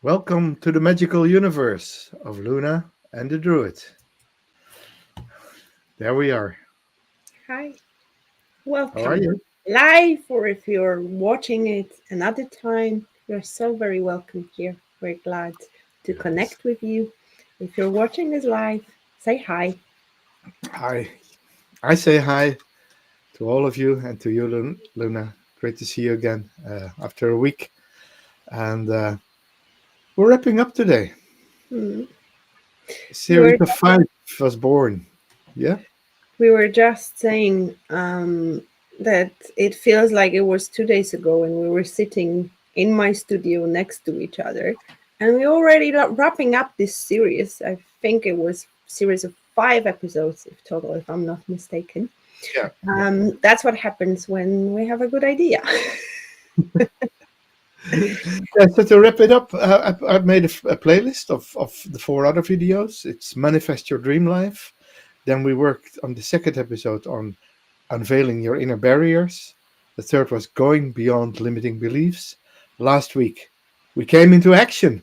Welcome to the magical universe of Luna and the Druid. There we are. Hi, How are welcome. you? Live, or if you're watching it another time, you're so very welcome here. We're glad to Yes. connect with you. If you're watching this live, say hi. Hi. I say hi to all of you and to you, Luna. Great to see you again after a week. And we're wrapping up today. Hmm. We Series were of five was born. Yeah? we were just saying that it feels like it was 2 days ago, and we were sitting in my studio next to each other, and we already wrapping up this series. I think it was series of 5 episodes, if total, if I'm not mistaken. Yeah. Yeah. That's what happens when we have a good idea. Yeah, so to wrap it up, I've made a playlist of the four other videos. It's Manifest Your Dream Life. Then we worked on the second episode on unveiling your inner barriers. The third was going beyond limiting beliefs. Last week, we came into action.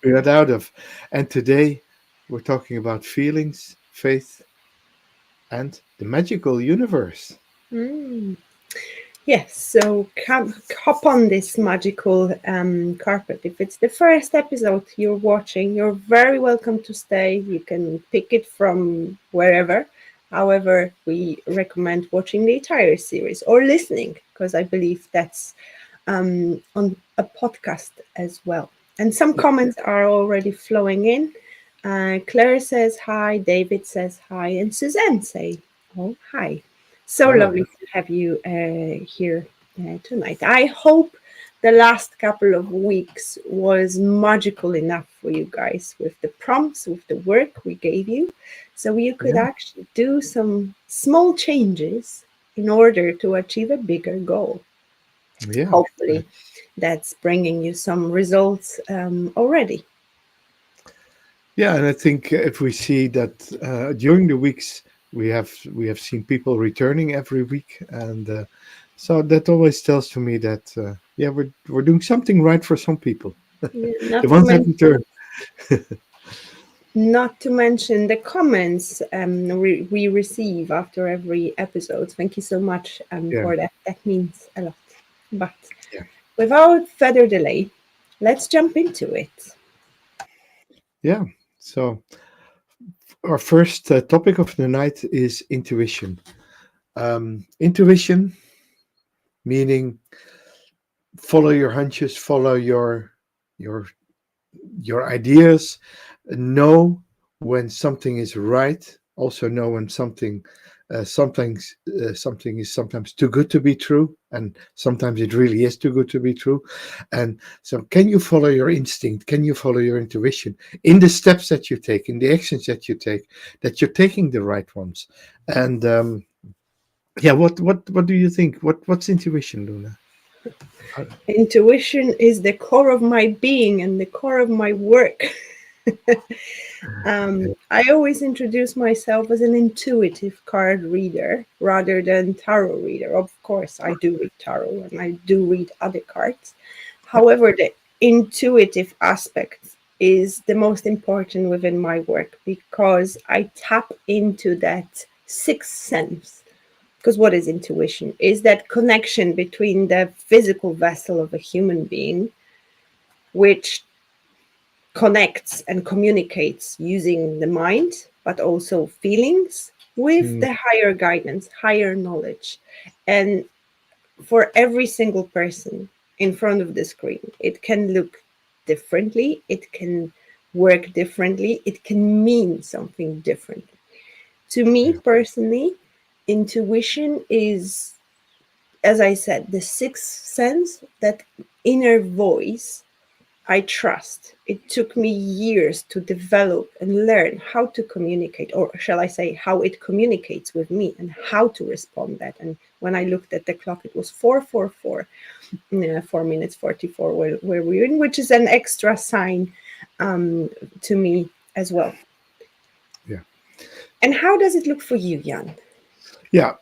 We got out of. And today, we're talking about feelings, faith, and the magical universe. Mm. Yes, so come hop on this magical carpet. If it's the first episode you're watching, you're very welcome to stay. You can pick it from wherever. However, we recommend watching the entire series or listening, because I believe that's on a podcast as well. And some Yeah. comments are already flowing in. Claire says hi, David says hi, and Suzanne say, oh, hi. So Hello. lovely to have you here tonight. I hope the last couple of weeks was magical enough for you guys with the prompts, with the work we gave you, so you could Yeah. actually do some small changes in order to achieve a bigger goal. Yeah. Hopefully, that's bringing you some results already. Yeah, and I think if we see that during the weeks we have seen people returning every week, and so that always tells to me that yeah, we're doing something right for some people. Yeah, The ones that return. not to mention the comments we receive after every episode. Thank you so much Yeah, for that. That means a lot. But yeah, without further delay, let's jump into it. yeah. So our first topic of the night is intuition. Intuition meaning follow your hunches, follow your your ideas, know when something is right, also know when something is sometimes too good to be true, and sometimes it really is too good to be true. And so can you follow your instinct, can you follow your intuition in the steps that you take, in the actions that you take, that you're taking the right ones? And yeah, what do you think, what's intuition, Luna? Uh, Intuition is the core of my being and the core of my work. I always introduce myself as an intuitive card reader rather than tarot reader. Of course, I do read tarot and I do read other cards. yeah, However, the intuitive aspect is the most important within my work, because I tap into that sixth sense. Because what is intuition? Is that connection between the physical vessel of a human being, which connects and communicates using the mind, but also feelings, with mm, the higher guidance, higher knowledge. And for every single person in front of the screen, it can look differently, it can work differently, it can mean something different. To me yeah, personally, intuition is, as I said, the sixth sense, that inner voice I trust. It took me years to develop and learn how to communicate, or shall I say, how it communicates with me and how to respond that. And when I looked at the clock, it was 4:44, 4 minutes 44, where we're in, which is an extra sign to me as well. yeah, And how does it look for you, Jan? yeah.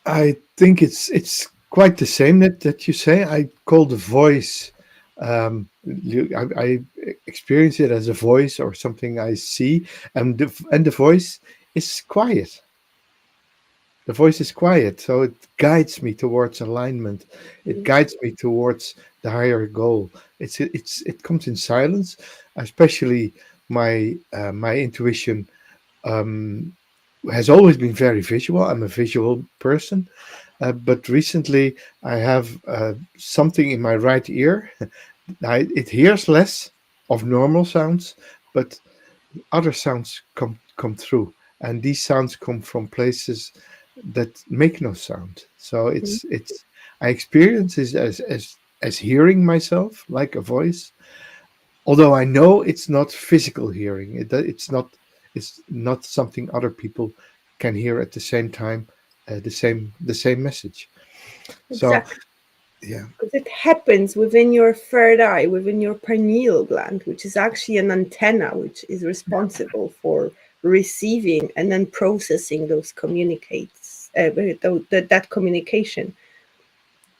I think it's quite the same that you say. I call the voice I experience it as a voice or something I see, and the voice is quiet. The voice is quiet, so it guides me towards alignment. It Mm. guides me towards the higher goal. It comes in silence, especially my intuition um, has always been very visual. I'm a visual person, but recently I have something in my right ear. It hears less of normal sounds, but other sounds come through, and these sounds come from places that make no sound. So it's I experience it as hearing myself like a voice, although I know it's not physical hearing. It's not something other people can hear at the same time, the same message. So Exactly. yeah. Because it happens within your third eye, within your pineal gland, which is actually an antenna which is responsible for receiving and then processing those communicates that communication,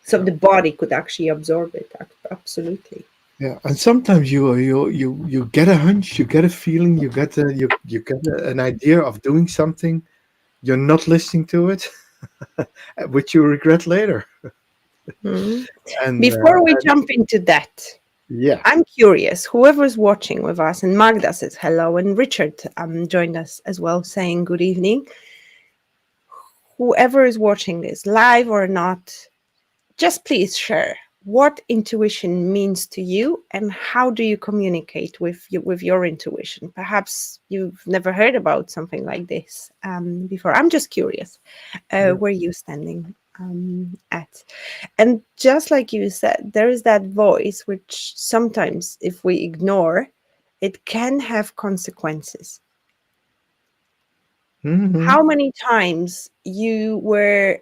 so Yeah. the body could actually absorb it. Absolutely. Yeah, and sometimes you get a hunch, you get a feeling, you get an idea of doing something. You're not listening to it, which you regret later. Mhm. And Before we jump into that, yeah. I'm curious, whoever's watching with us, and Magda says hello, and Richard joined us as well, saying good evening. Whoever is watching this, live or not, just please share what intuition means to you and how do you communicate with your intuition. Perhaps you've never heard about something like this before. I'm just curious Yeah. where you standing at. And just like you said, there is that voice which sometimes, if we ignore, it can have consequences. Hmm. How many times you were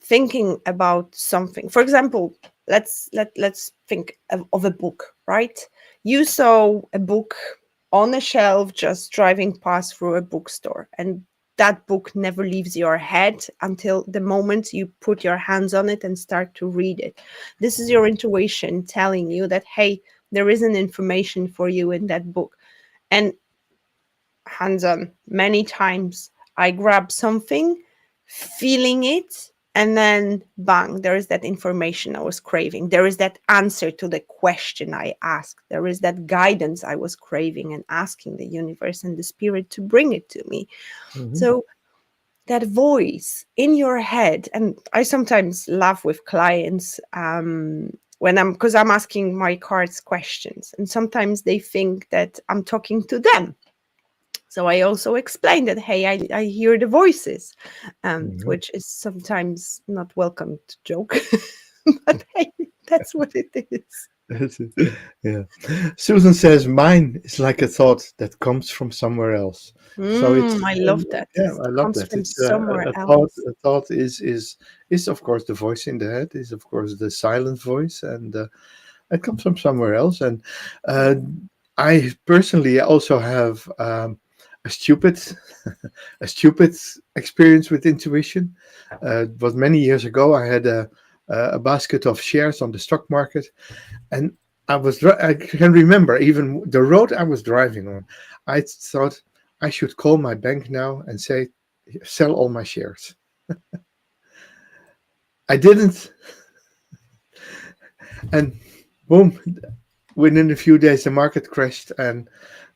thinking about something? For example, let's think of a book, right? You saw a book on a shelf just driving past through a bookstore, and that book never leaves your head until the moment you put your hands on it and start to read it. This is your intuition telling you that, hey, there is an information for you in that book. And hands on, many times I grab something, feeling it, and then bang, there is that information I was craving. There is that answer to the question I asked. There is that guidance I was craving and asking the universe and the spirit to bring it to me. Hmm. So that voice in your head, and I sometimes laugh with clients when because I'm asking my cards questions, and sometimes they think that I'm talking to them. So I also explained that, hey, I hear the voices, Hmm. which is sometimes not welcome to joke, but hey, that's what it is. Yeah. Susan says mine is like a thought that comes from somewhere else. So I love that. yeah, I It love comes that. from It's somewhere a thought. else. A thought is of course the voice in the head. Is of course the silent voice, and it comes from somewhere else. And uh, I personally also have a stupid a stupid experience with intuition. It was many years ago. I had a basket of shares on the stock market, and I can remember even the road I was driving on. I thought I should call my bank now and say, sell all my shares. I didn't, and boom, within a few days the market crashed, and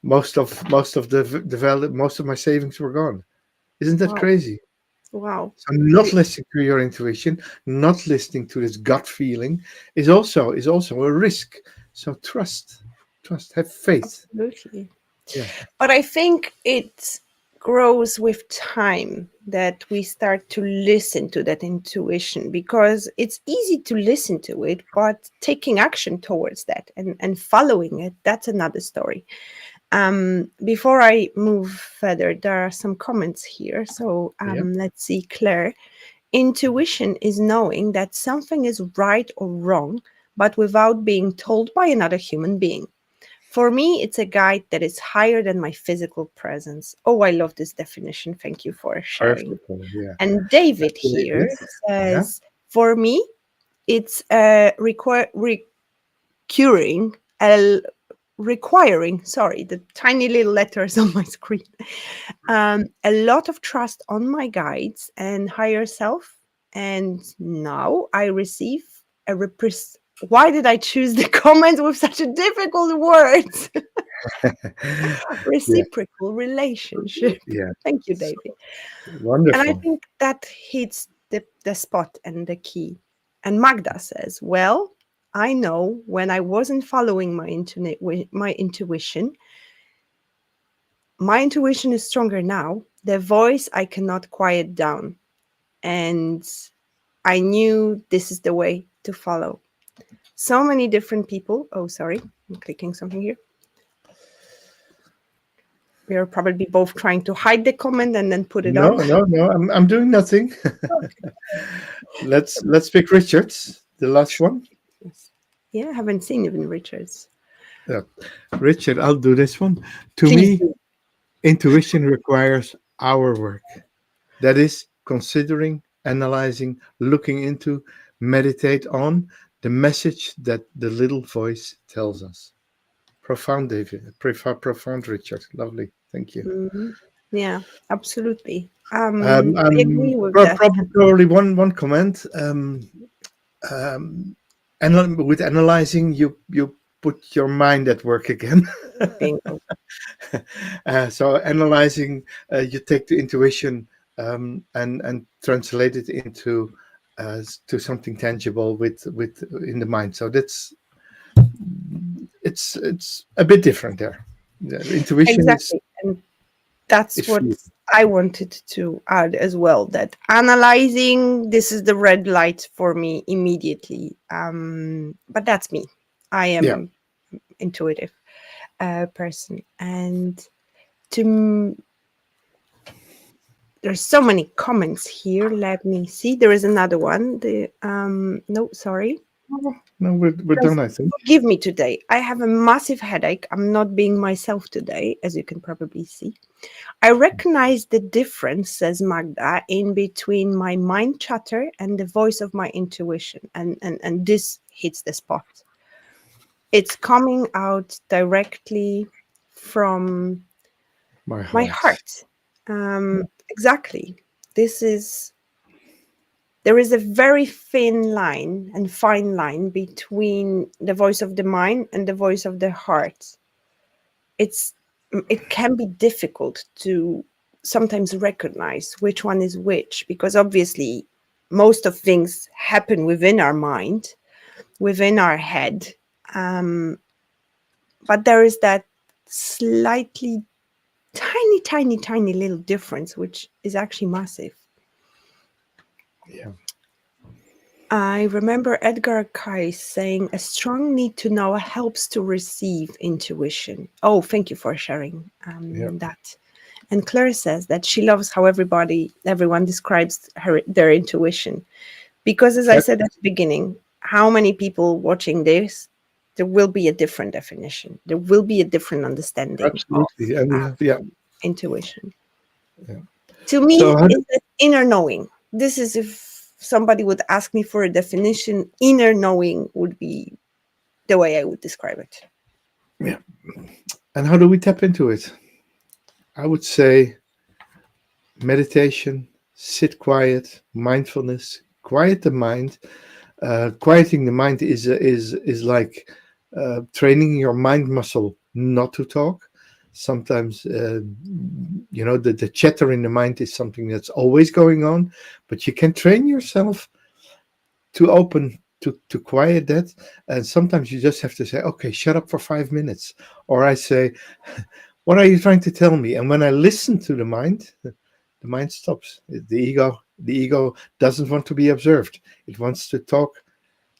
most of the value, most of my savings were gone. Isn't that Wow. crazy? Wow. So not listening to your intuition, not listening to this gut feeling is also a risk. So trust, have faith. Absolutely. Yeah. But I think it grows with time that we start to listen to that intuition, because it's easy to listen to it, but taking action towards that and following it, that's another story. Before I move further, there are some comments here. So Yeah. let's see, Claire. Intuition is knowing that something is right or wrong, but without being told by another human being. For me, it's a guide that is higher than my physical presence. Oh, I love this definition. Thank you for sharing. Perfect. Yeah. And David David. here Yeah. says, for me, it's a curing, requiring, sorry, the tiny little letters on my screen, a lot of trust on my guides and higher self. And now I receive a why did I choose the comments with such a difficult words? Yeah, Reciprocal relationship. yeah. Thank you, So David. And I wonderful. think that hits the spot and the key. And Magda says, well, I know when I wasn't following my intuition, my intuition is stronger now. The voice I cannot quiet down. And I knew this is the way to follow. So many different people. Oh, sorry, I'm clicking something here. We are probably both trying to hide the comment and then put it No, on. no, no. I'm doing nothing. Let's pick Richards, the last one. Yes. Yeah, I haven't seen even Richards. Yeah. Richard, I'll do this one. To Please me, do. intuition requires our work. That is considering, analyzing, looking into, meditate on the message that the little voice tells us. Profound, David. Profound, Richard. Lovely. Thank you. Mhm. Yeah, absolutely. I agree with that. Probably one comment. And with analyzing, you put your mind at work again. Bingo. So analyzing, you take the intuition and translate it into to something tangible with in the mind. So that's it's a bit different there. The intuition Exactly. And that's is what free. I wanted to add as well, that analyzing, this is the red light for me immediately. But that's me. I Yeah, am intuitive person. And to there's so many comments here. Let me see. There is another one. The no, sorry. no, we're Guys, done. I think. forgive me today. I have a massive headache. I'm not being myself today, as you can probably see. I recognize the difference, says Magda, in between my mind chatter and the voice of my intuition. And this hits the spot. It's coming out directly from My my heart. heart. Exactly. This is there is a very thin line and fine line between the voice of the mind and the voice of the heart. It's it can be difficult to sometimes recognize which one is which, because obviously most of things happen within our mind, within our head, um, but there is that slightly tiny little difference which is actually massive. Yeah. I remember Edgar Cayce saying, a strong need to know helps to receive intuition. Oh, thank you for sharing Yeah. that. And Claire says that she loves how everyone describes their intuition. Because as I said at the beginning, how many people watching this, there will be a different definition. There will be a different understanding of Absolutely. And we have yeah. intuition. Yeah. To So me, how do, it's an inner knowing. This is if somebody would ask me for a definition, inner knowing would be the way I would describe it. yeah. And how do we tap into it? I would say meditation, sit quiet, mindfulness, quiet the mind. Quieting the mind is like training your mind muscle not to talk. Sometimes the chatter in the mind is something that's always going on, but you can train yourself to open to quiet that. And sometimes you just have to say, okay, shut up for 5 minutes. Or I say, what are you trying to tell me? And when I listen to the mind stops. The ego doesn't want to be observed. It wants to talk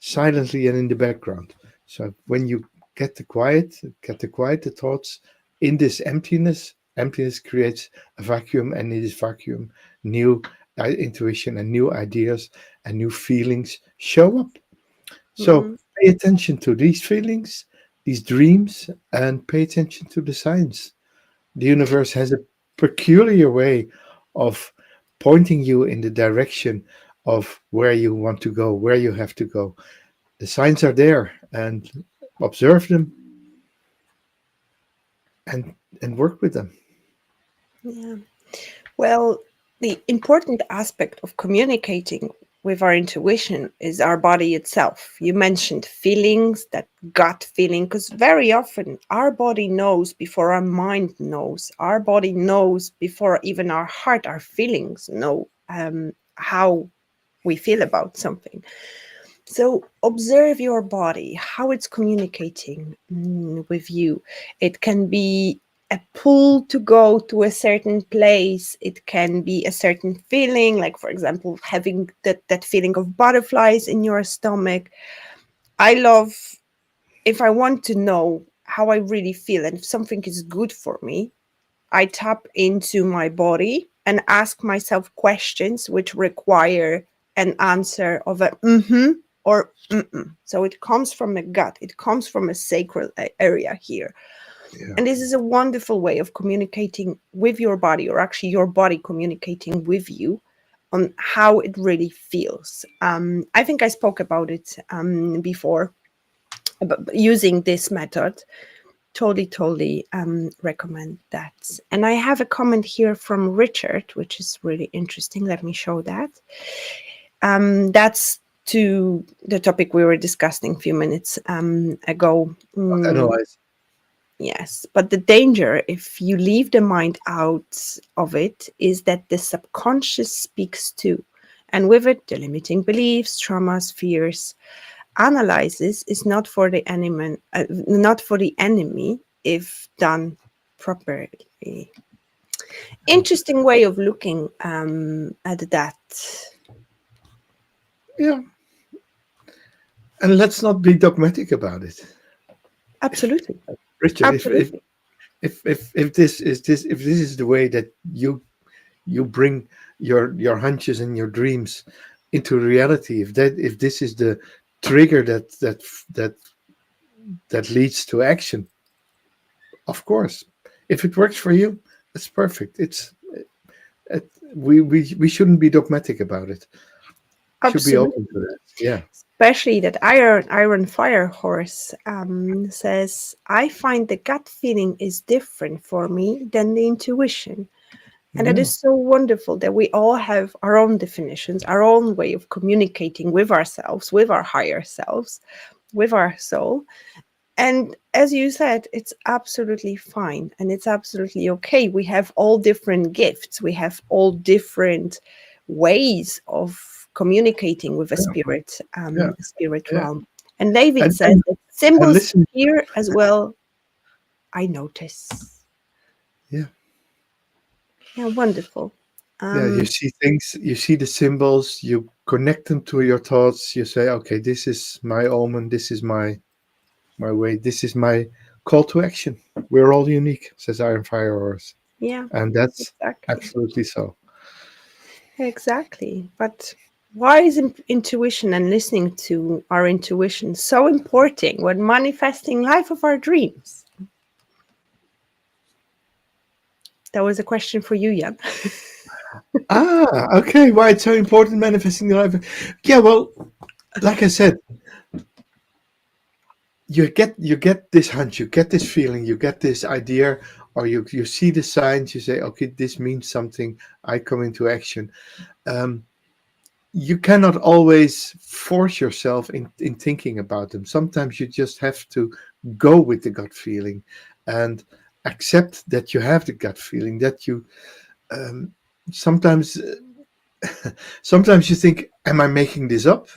silently and in the background. So when you get the quiet the thoughts in this emptiness creates a vacuum, and in this vacuum new intuition and new ideas and new feelings show up. So Mhm. pay attention to these feelings, these dreams, and pay attention to the signs. The universe has a peculiar way of pointing you in the direction of where you want to go, where you have to go. The signs are there, and observe them, and work with them. Yeah. Well, the important aspect of communicating with our intuition is our body itself. You mentioned feelings, that gut feeling, because very often our body knows before our mind knows. Our body knows before even our heart, our feelings know how we feel about something. So observe your body, how it's communicating with you. It can be a pull to go to a certain place. It can be a certain feeling, like for example, having that feeling of butterflies in your stomach. I love, if I want to know how I really feel and if something is good for me, I tap into my body and ask myself questions which require an answer of a or mm-mm. So it comes from a gut, it comes from a sacral area here. Yeah. And this is a wonderful way of communicating with your body, or actually your body communicating with you on how it really feels. I think I spoke about it before, about using this method. Totally recommend that. And I have a comment here from Richard, which is really interesting. Let me show that. That's to the topic we were discussing a few minutes ago. Analyze. Yes, but the danger, if you leave the mind out of it, is that the subconscious speaks too. And with it, the limiting beliefs, traumas, fears, analysis is not for the enemy, if done properly. Interesting way of looking at that. Yeah. And let's not be dogmatic about it. Absolutely, Richard, absolutely. if this is the way that you bring your hunches and your dreams into reality, if this is the trigger that that leads to action, of course, if it works for you, it's perfect. It, we shouldn't be dogmatic about it. Should be open to Absolutely. that. Yeah. Especially that iron fire horse says, I find the gut feeling is different for me than the intuition. And that Yeah. is so wonderful that we all have our own definitions, our own way of communicating with ourselves, with our higher selves, with our soul. And as you said, it's absolutely fine and it's absolutely okay. We have all different gifts, we have all different ways of communicating with a Yeah. Yeah. spirit Yeah. realm. And David And says that symbols listen. here as well, I notice. Yeah. Yeah, wonderful. Yeah, you Um, see things, you see the symbols, you connect them to your thoughts, you say, okay, this is my omen, this is my way, this is my call to action. We're all unique, says Iron Fire Horse. yeah, And that's exactly. absolutely so. Exactly. But why is intuition and listening to our intuition so important when manifesting life of our dreams? That was a question for you, Jan. Ah, okay, why it's so important manifesting the life. Yeah, well, like I said, you get this hunch, you get this feeling, you get this idea, or you see the signs, you say, okay, this means something, I come into action. Um, you cannot always force yourself in thinking about them. Sometimes you just have to go with the gut feeling and accept that you have the gut feeling, that you um, sometimes sometimes you think, am I making this up?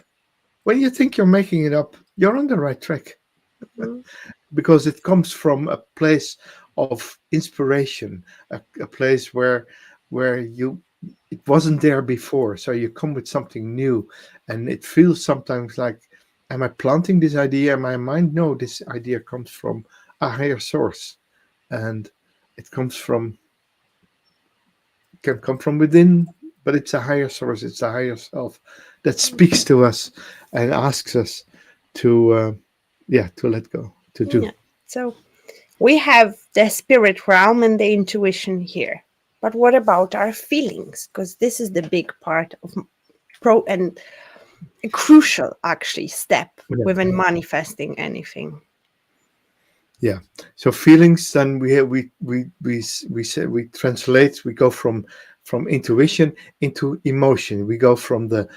When you think you're making it up, you're on the right track, Mm, because it comes from a place of inspiration, a place where you it wasn't there before, so you come with something new, and it feels sometimes like, am I planting this idea in my mind? No, this idea comes from a higher source, and it comes from can come from within, but it's a higher source, it's a higher self that speaks to us and asks us to to let go, to do. yeah. So we have the spirit realm and the intuition here. But what about our feelings? Because this is the big part of pro and a crucial actually step Yeah. within manifesting anything. Yeah. So feelings, then we say, we translate. We go from intuition into emotion. We go from the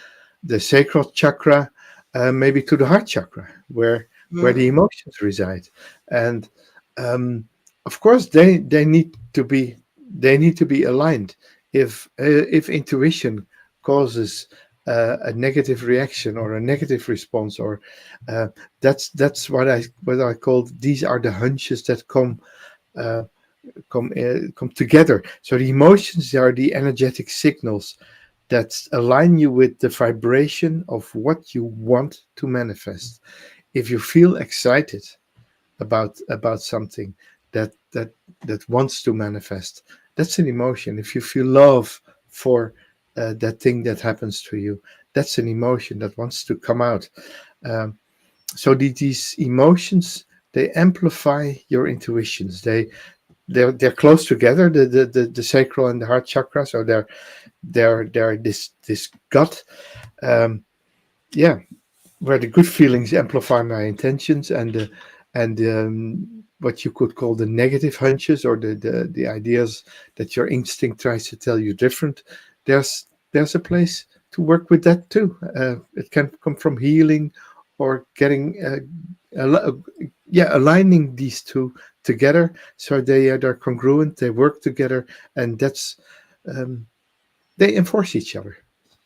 sacral chakra, maybe to the heart chakra, where the Mm. emotions reside, and um, of course they need to be aligned. If intuition causes a negative reaction or a negative response, or uh, that's what I call, these are the hunches that uh, come together. So the emotions are the energetic signals that align you with the vibration of what you want to manifest. If you feel excited about something that wants to manifest, that's an emotion. If you feel love for that thing that happens to you, that's an emotion that wants to come out. Um, so these emotions, they amplify your intuitions. They're close together, the sacral and the heart chakra. So they're this gut, um, yeah, where the good feelings amplify my intentions, and what you could call the negative hunches, or the ideas that your instinct tries to tell you different. There's a place to work with that too. It can come from healing, or getting aligning these two together, so they're congruent, they work together, and um, they enforce each other.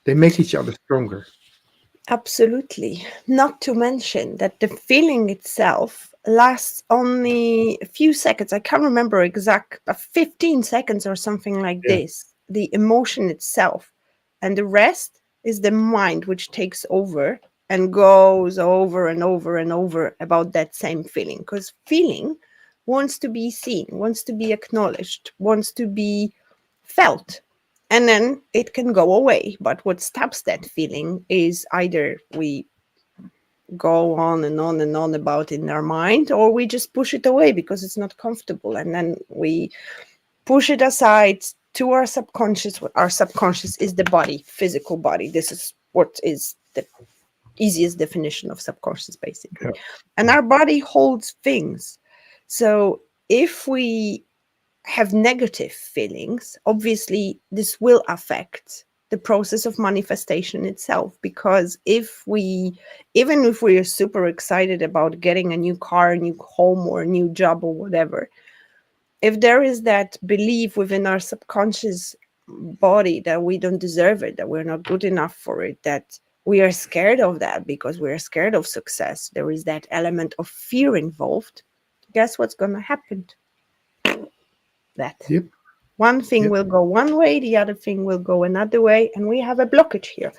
They make each other stronger. Absolutely. Not to mention that the feeling itself lasts only a few seconds. I can't remember exact, but 15 seconds or something like Yeah, this. The emotion itself. And the rest is the mind which takes over and goes over and over and over about that same feeling. Because feeling wants to be seen, wants to be acknowledged, wants to be felt, and then it can go away. But what stops that feeling is either we go on and on and on about in our mind, or we just push it away because it's not comfortable, and then we push it aside to our subconscious. Our subconscious is the body, physical body. This is what is the easiest definition of subconscious, basically. yeah, And our body holds things. So if we have negative feelings, obviously this will affect the process of manifestation itself. Because even if we are super excited about getting a new car, a new home, or a new job, or whatever, if there is that belief within our subconscious body that we don't deserve it, that we're not good enough for it, that we are scared of that because we're scared of success, there is that element of fear involved, guess what's going to happen? That yep, one thing yep, will go one way, the other thing will go another way, and we have a blockage here.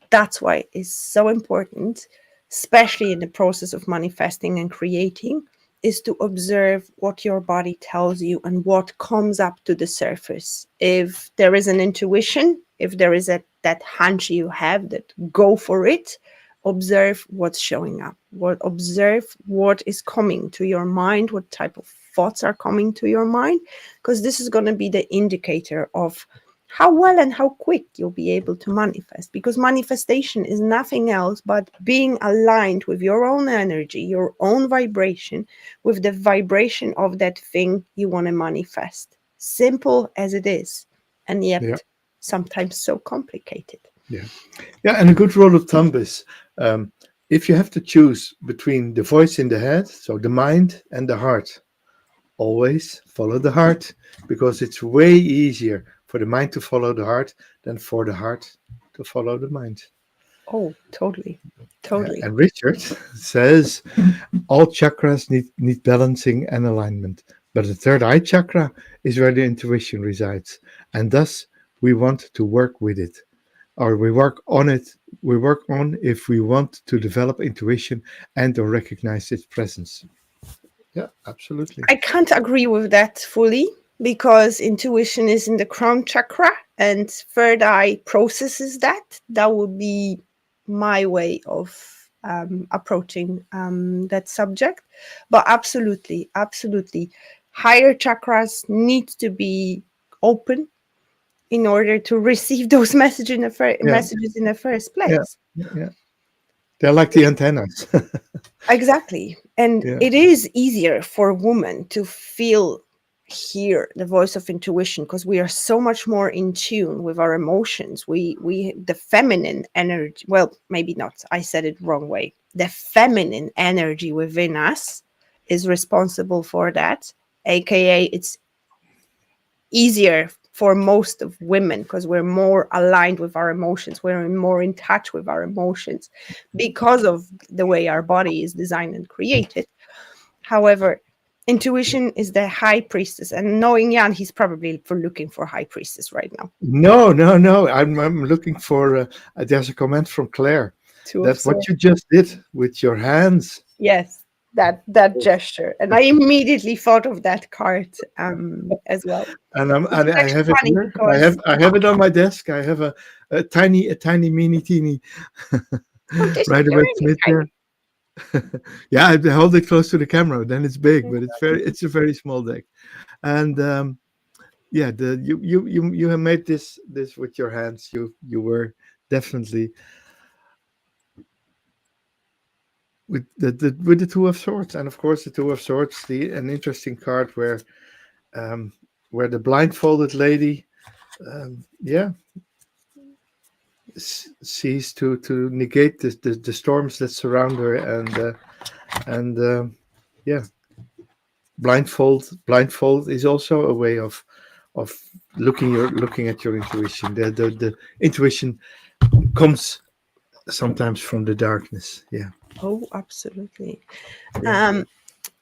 That's why it's so important, especially in the process of manifesting and creating, is to observe what your body tells you and what comes up to the surface. If there is an intuition, if there is that hunch you have, that go for it, observe what's showing up. Observe what is coming to your mind, what type of thoughts are coming to your mind, because this is going to be the indicator of how well and how quick you'll be able to manifest. Because manifestation is nothing else but being aligned with your own energy, your own vibration, with the vibration of that thing you want to manifest. Simple as it is, and yeah, yet sometimes so complicated. yeah. Yeah, and a good rule of thumb is, um, if you have to choose between the voice in the head, so the mind, and the heart, always follow the heart, because it's way easier for the mind to follow the heart than for the heart to follow the mind. Oh, totally. Totally. And Richard says all chakras need balancing and alignment, but the third eye chakra is where the intuition resides, and thus we want to work with it, or we work on it. We work on if we want to develop intuition and or recognize its presence. Yeah, absolutely. I can't agree with that fully, because intuition is in the crown chakra and third eye processes that. That would be my way of approaching that subject. But absolutely, absolutely. Higher chakras need to be open in order to receive those Yeah, messages in the first yeah, place. yeah. They're like the antennas. Exactly. And Yeah. it is easier for a woman to hear the voice of intuition because we are so much more in tune with our emotions. We the feminine energy, well, maybe not, I said it wrong way. The feminine energy within us is responsible for that, aka it's easier for most of women because we're more aligned with our emotions, we're more in touch with our emotions because of the way our body is designed and created. However, intuition is the high priestess, and knowing Jan, he's probably for looking for high priestess right now. No, no, no. I'm looking for. There's a comment from Claire. Two of That what swords. you just did with your hands. Yes, that gesture, and I immediately thought of that card as well. Which And is I have actually it funny here. because I have it on my desk. I have a tiny mini teeny oh, this is Rider Waite really Smith tiny. there. Yeah, I hold it close to the camera. Then it's big, but it's a very small deck. And yeah, the you have made this with your hands. You were definitely with the Two of Swords, and of course the Two of Swords, the an interesting card um, where the blindfolded lady, yeah, sees to negate the storms that surround her, and yeah, blindfold is also a way of looking at your intuition. The intuition comes sometimes from the darkness. Yeah, Oh, absolutely. yeah. Um,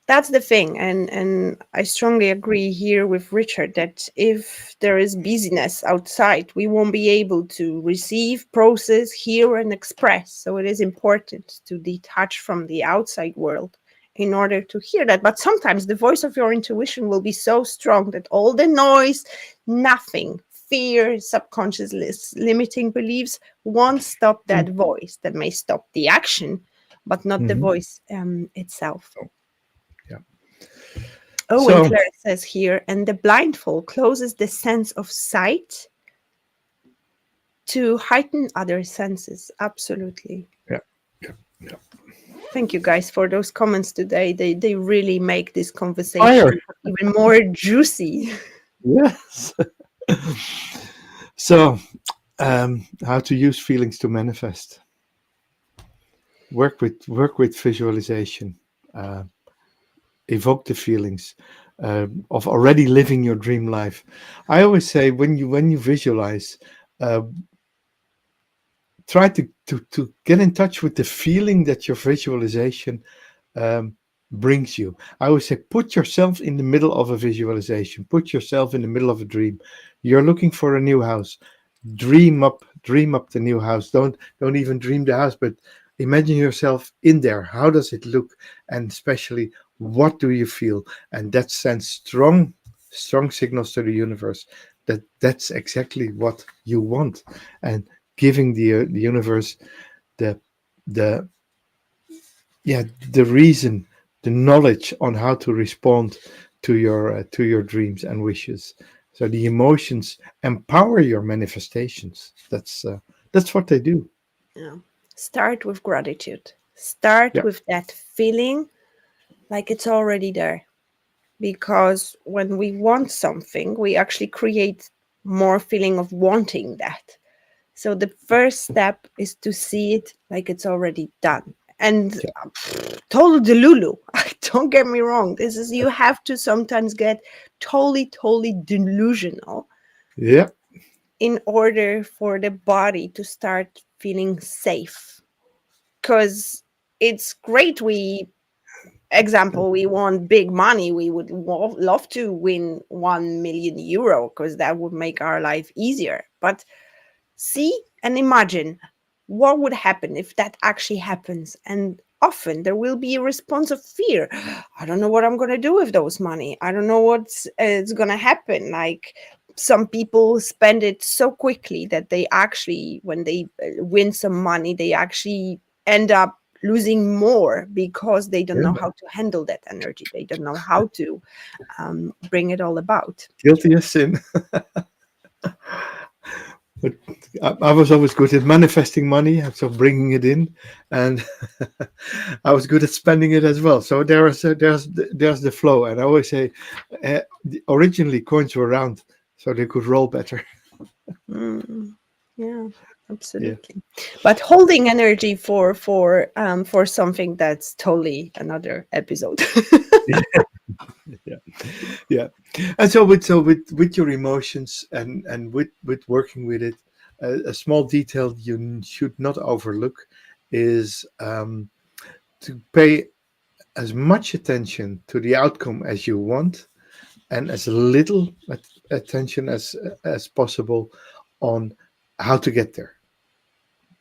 that's the thing, and I strongly agree here with Richard that if there is busyness outside, we won't be able to receive, process, hear, and express. So it is important to detach from the outside world in order to hear that. But sometimes the voice of your intuition will be so strong that all the noise, nothing, fear, subconscious limiting beliefs won't stop that voice. That may stop the action, but not the Mhm. voice itself. Yeah. Oh, and So Claire says here, and the blindfold closes the sense of sight to heighten other senses. Absolutely. yeah, yeah, yeah. Thank you guys for those comments today. They really make this Fire. conversation even more juicy. Yes. So, how to use feelings to manifest? Work with visualization. Uh, evoke the feelings of already living your dream life. I always say when you visualize, uh, try to get in touch with the feeling that your visualization um, brings you. I always say, put yourself in the middle of a visualization. Put yourself in the middle of a dream. You're looking for a new house. Dream up the new house. Don't even dream the house, but imagine yourself in there. How does it look? And especially, what do you feel? And that sends strong signals to the universe that that's exactly what you want, and giving the universe the the yeah the reason, the knowledge on how to respond to your dreams and wishes. So the emotions empower your manifestations. That's what they do. Yeah. Start with gratitude. Start Yeah, with that feeling like it's already there. Because when we want something, we actually create more feeling of wanting that. So the first step is to see it like it's already done. And yeah, total delulu. Don't get me wrong. This is you have to sometimes get totally delusional yeah, in order for the body to start feeling safe. Because it's great example, we want big money, we would love to win 1 million euro because that would make our life easier. But see and imagine what would happen if that actually happens. And often there will be a response of fear. I don't know what I'm going to do with those money. I don't know what's it's going to happen. Like some people spend it so quickly that they actually, when they win some money, they actually end up losing more because they don't know yeah. how to handle that energy. They don't know how to bring it all about. Guilty as sin. But I was always good at manifesting money, and so bringing it in, and I was good at spending it as well. So there's the flow, and I always say, originally coins were round, so they could roll better. Mm, yeah, Yeah, absolutely. But holding energy for something that's totally another episode. yeah, yeah. And so with your emotions and with working with it, a small detail you should not overlook is to pay as much attention to the outcome as you want and as little attention as possible on how to get there,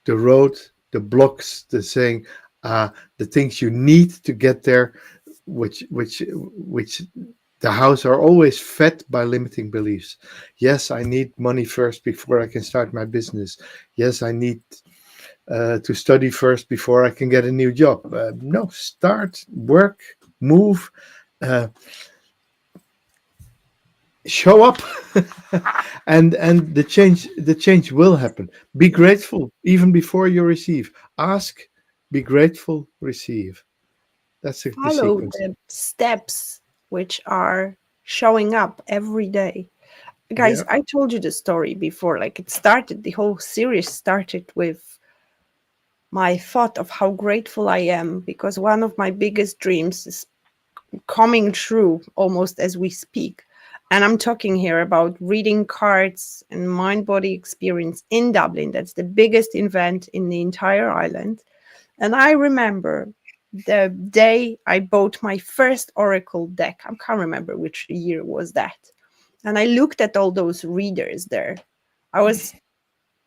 the road, the blocks, the saying, the things you need to get there, which the house are always fed by limiting beliefs. Yes, I need money first before I can start my business. Yes, I need to study first before I can get a new job. No, start, work, move, uh, show up, and the change will happen. Be grateful even before you receive. Ask, be grateful, receive. That's the Follow sequence. the steps which are showing up every day. Guys, Yeah. I told you the story before. Like it started, the whole series started with my thought of how grateful I am because one of my biggest dreams is coming true almost as we speak. And I'm talking here about reading cards and mind body experience in Dublin. That's the biggest event in the entire island. And I remember the day I bought my first Oracle deck. I can't remember which year was that. And I looked at all those readers there. I was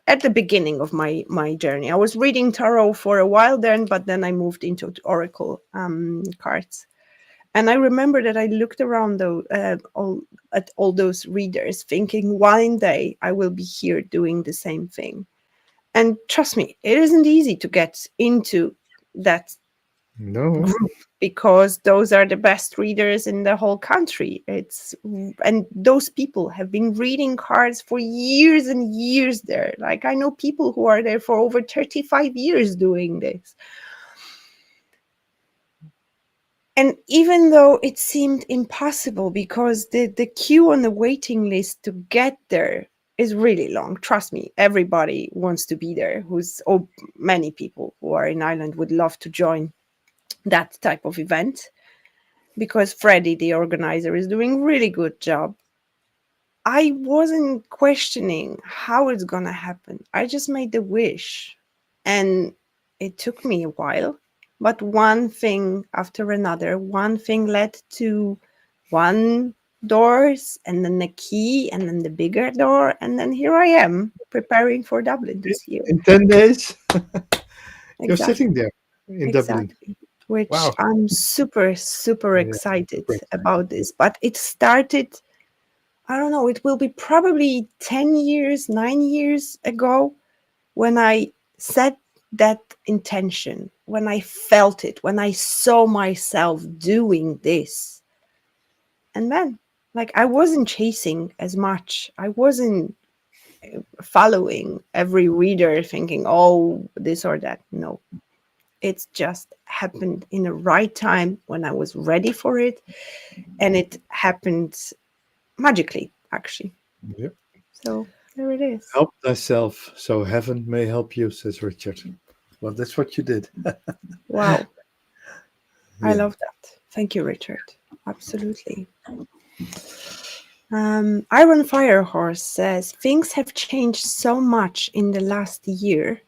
at the beginning of my journey. I was reading tarot for a while then, but then I moved into Oracle cards. And I remember that I looked around at all those readers, thinking one day I will be here doing the same thing. And trust me, it isn't easy to get into that No. group because those are the best readers in the whole country. And those people have been reading cards for years and years there. Like I know people who are there for over 35 years doing this. And even though it seemed impossible because the queue on the waiting list to get there is really long, trust me, everybody wants to be there. Many people who are in Ireland would love to join that type of event because Freddie, the organizer, is doing really good job. I wasn't questioning how it's gonna happen. I just made the wish, and it took me a while. But one thing after another, one thing led to one doors, and then the key, and then the bigger door, and then here I am preparing for Dublin this year. In 10 days, you're Exactly. sitting there in Dublin. Exactly. Which Wow. I'm super, super Yeah, excited super about exciting. this. But it started, I don't know, it will be probably 10 years, 9 years ago when I set that intention, when I felt it, when I saw myself doing this. And then, like, I wasn't chasing as much. I wasn't following every reader thinking, oh, this or that. No, it's just happened in the right time when I was ready for it. And it happened magically, actually. Yeah. So there it is. Help thyself so heaven may help you, says Richard. Well, that's what you did. Wow. I Yeah. love that. Thank you, Richard. Absolutely. Iron Firehorse says things have changed so much in the last year.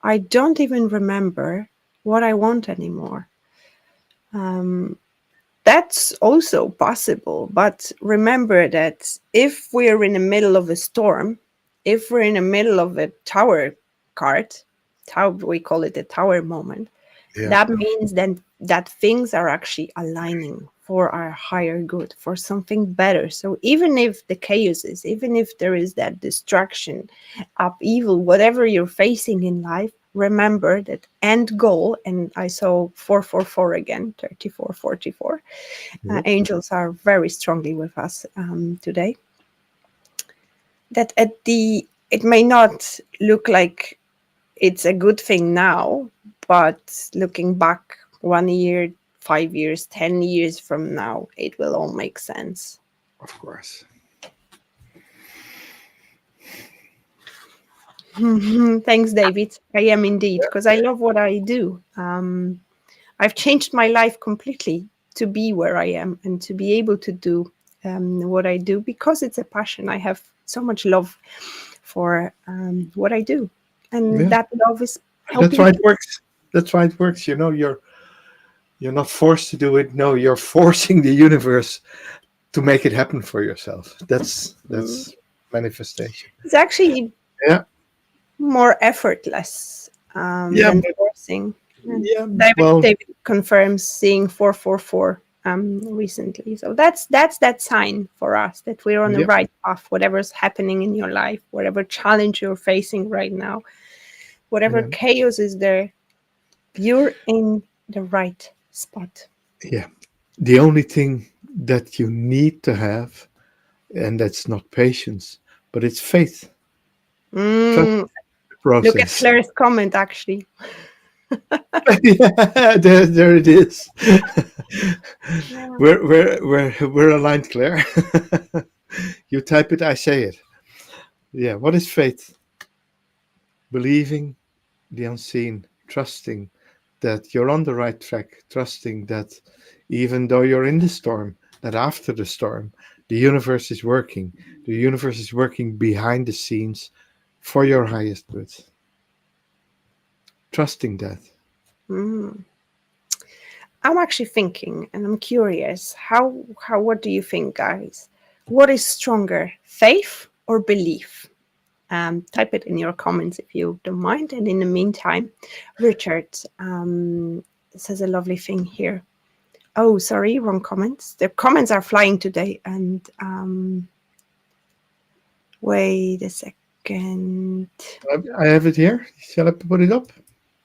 I don't even remember what I want anymore. Um, that's also possible, but remember that if we're in the middle of a storm, if we're in the middle of a tower card, we call it a tower moment, Yeah. that means then that things are actually aligning for our higher good, for something better. So even if the chaos is, even if there is that distraction, upheaval, whatever you're facing in life, remember that end goal. And I saw 444 again, 3444. Yeah. Angels are very strongly with us today. That at the it may not look like it's a good thing now, but looking back 1 year, 5 years, 10 years from now, it will all make sense. Of course. Thanks, David. I am indeed, because I love what I do. I've changed my life completely to be where I am and to be able to do what I do, because it's a passion. I have so much love for what I do, and Yeah. that love is That's helping why it people. works. That's why it works. You're not forced to do it. No, you're forcing the universe to make it happen for yourself. Mm. That's manifestation. It's actually Yeah. more effortless Yeah. than But forcing. And yeah. David, Well. David confirms seeing 444 recently. So that's that sign for us that we're on the Yeah. right path. Whatever's happening in your life, whatever challenge you're facing right now, whatever Yeah. chaos is there, you're in the right spot. Yeah. The only thing that you need to have, and that's not patience, but it's faith. Trust Mm, the look at process. Claire's comment, actually. Yeah, there it is. Yeah. We're aligned, Claire. You type it, I say it. Yeah. What is faith? Believing the unseen, trusting that you're on the right track, trusting that even though you're in the storm, that after the storm, the universe is working. The universe is working behind the scenes for your highest good. Trusting that. Mm. I'm actually thinking, and I'm curious, how what do you think, guys? What is stronger, faith or belief? Type it in your comments if you don't mind. And in the meantime, Richard says a lovely thing here. Oh, sorry, wrong comments. The comments are flying today. And wait a second. I have it here. Shall I put it up?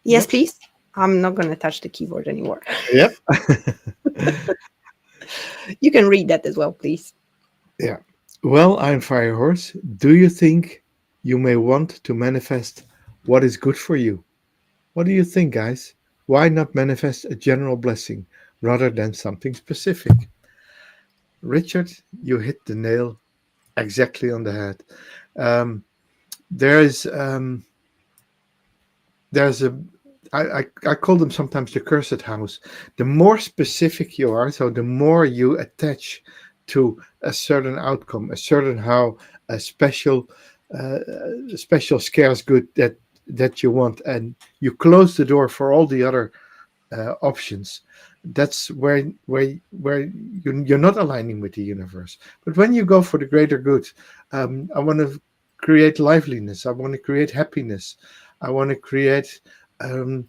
Yes, Yep. please. I'm not going to touch the keyboard anymore. Yep. You can read that as well, please. Yeah. Well, I'm Firehorse. Do you think you may want to manifest what is good for you? What do you think, guys? Why not manifest a general blessing rather than something specific? Richard, you hit the nail exactly on the head. Um, there's there's a I call them sometimes the cursed house. The more specific you are, so the more you attach to a certain outcome, a certain how, a uh, special scarce good that you want, and you close the door for all the other options. That's where you're not aligning with the universe. But when you go for the greater good, I want to create liveliness. I want to create happiness. I want to create um,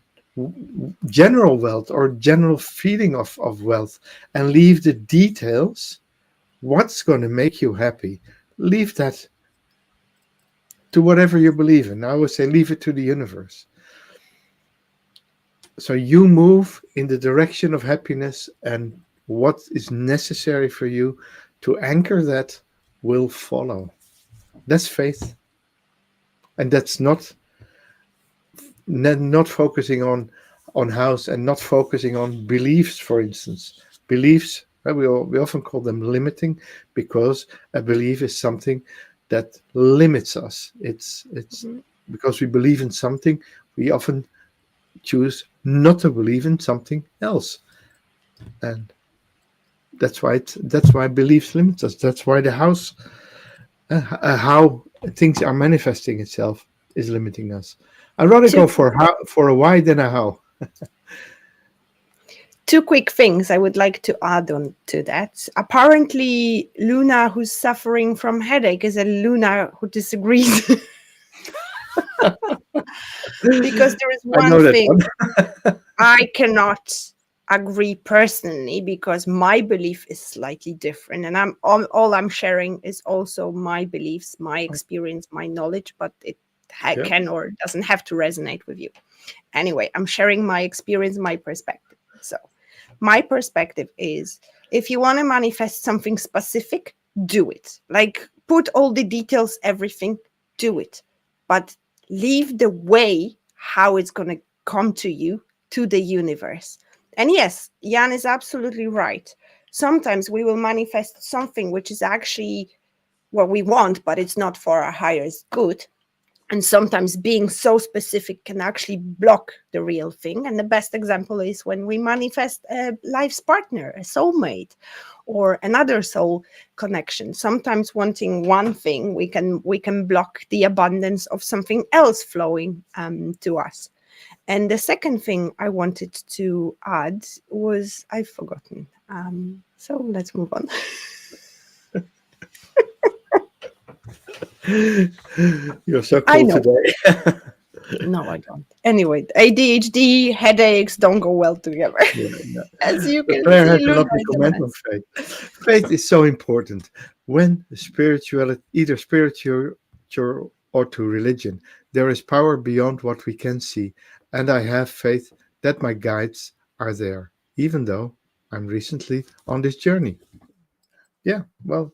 general wealth or general feeling of wealth, and leave the details. What's going to make you happy? Leave that to whatever you believe in. I always say, leave it to the universe. So you move in the direction of happiness, and what is necessary for you to anchor that will follow. That's faith, and that's not focusing on house, and not focusing on beliefs. For instance, beliefs, we often call them limiting, because a belief is something that limits us. It's Mhm. because we believe in something, we often choose not to believe in something else, and that's why beliefs limit us. That's why the house, how things are manifesting itself, is limiting us. I'd rather Two go for a why than a how. two quick things I would like to add on to that. Apparently, Luna, who's suffering from headache, is a Luna who disagrees. Because there is I one know that thing one. I cannot agree personally, because my belief is slightly different, and all I'm sharing is also my beliefs, my experience, my knowledge, but it Yeah. can or doesn't have to resonate with you. Anyway, I'm sharing my experience, my perspective. So my perspective is, if you want to manifest something specific, do it. Like, put all the details, everything, do it. but leave the way how it's going to come to you, to the universe. And yes, Jan is absolutely right. Sometimes we will manifest something which is actually what we want, but it's not for our highest good. And sometimes being so specific can actually block the real thing. And the best example is when we manifest a life's partner, a soulmate, or another soul connection. Sometimes wanting one thing, we can block the abundance of something else flowing to us. And the second thing I wanted to add was I've forgotten. So let's move on. You're so I cool know. today. No, I don't. Anyway, ADHD, headaches don't go well together. Yeah, no. As you But can Claire see, has a Luna lovely is a comment on mess. faith. Faith is so important. When spirituality, either spiritual or to religion, there is power beyond what we can see, and I have faith that my guides are there, even though I'm recently on this journey. Yeah, well,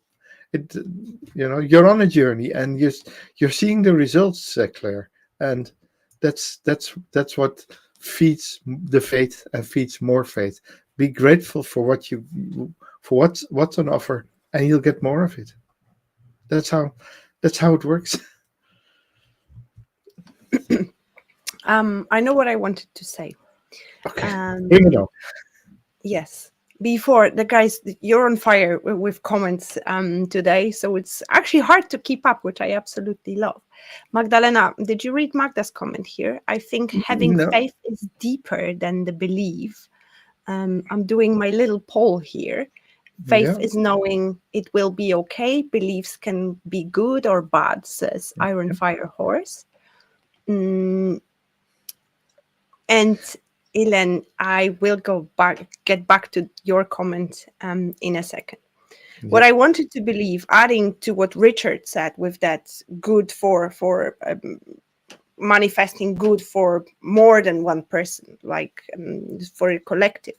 it you're on a journey, and you're seeing the results, Claire, and that's what feeds the faith and feeds more faith. Be grateful for what's on offer, and you'll get more of it. That's how it works. I know what I wanted to say. Okay, bring it Um, on. yes. Before the guys, you're on fire with comments today, so it's actually hard to keep up, which I absolutely love. Magdalena, did you read Magda's comment here? I think having No, faith is deeper than the belief. I'm doing my little poll here. Faith yeah, is knowing it will be okay. Beliefs can be good or bad, says Iron Fire Horse. Mm, and Elen, I will get back to your comment in a second. What yeah, I wanted to believe, adding to what Richard said with that good for manifesting good for more than one person, like for a collective.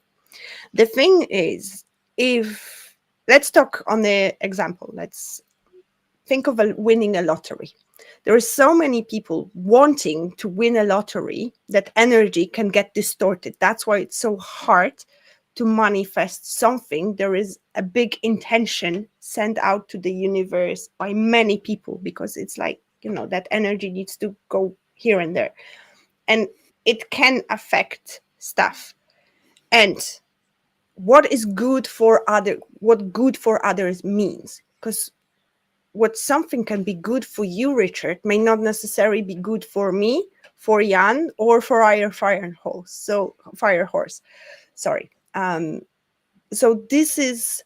The thing is, if let's talk on the example, let's think of winning a lottery. There are so many people wanting to win a lottery that energy can get distorted. That's why it's so hard to manifest something. There is a big intention sent out to the universe by many people because it's like, that energy needs to go here and there. And it can affect stuff. And what good for others means, because what something can be good for you, Richard, may not necessarily be good for me, for Jan, or for our fire horse. Sorry. So this is,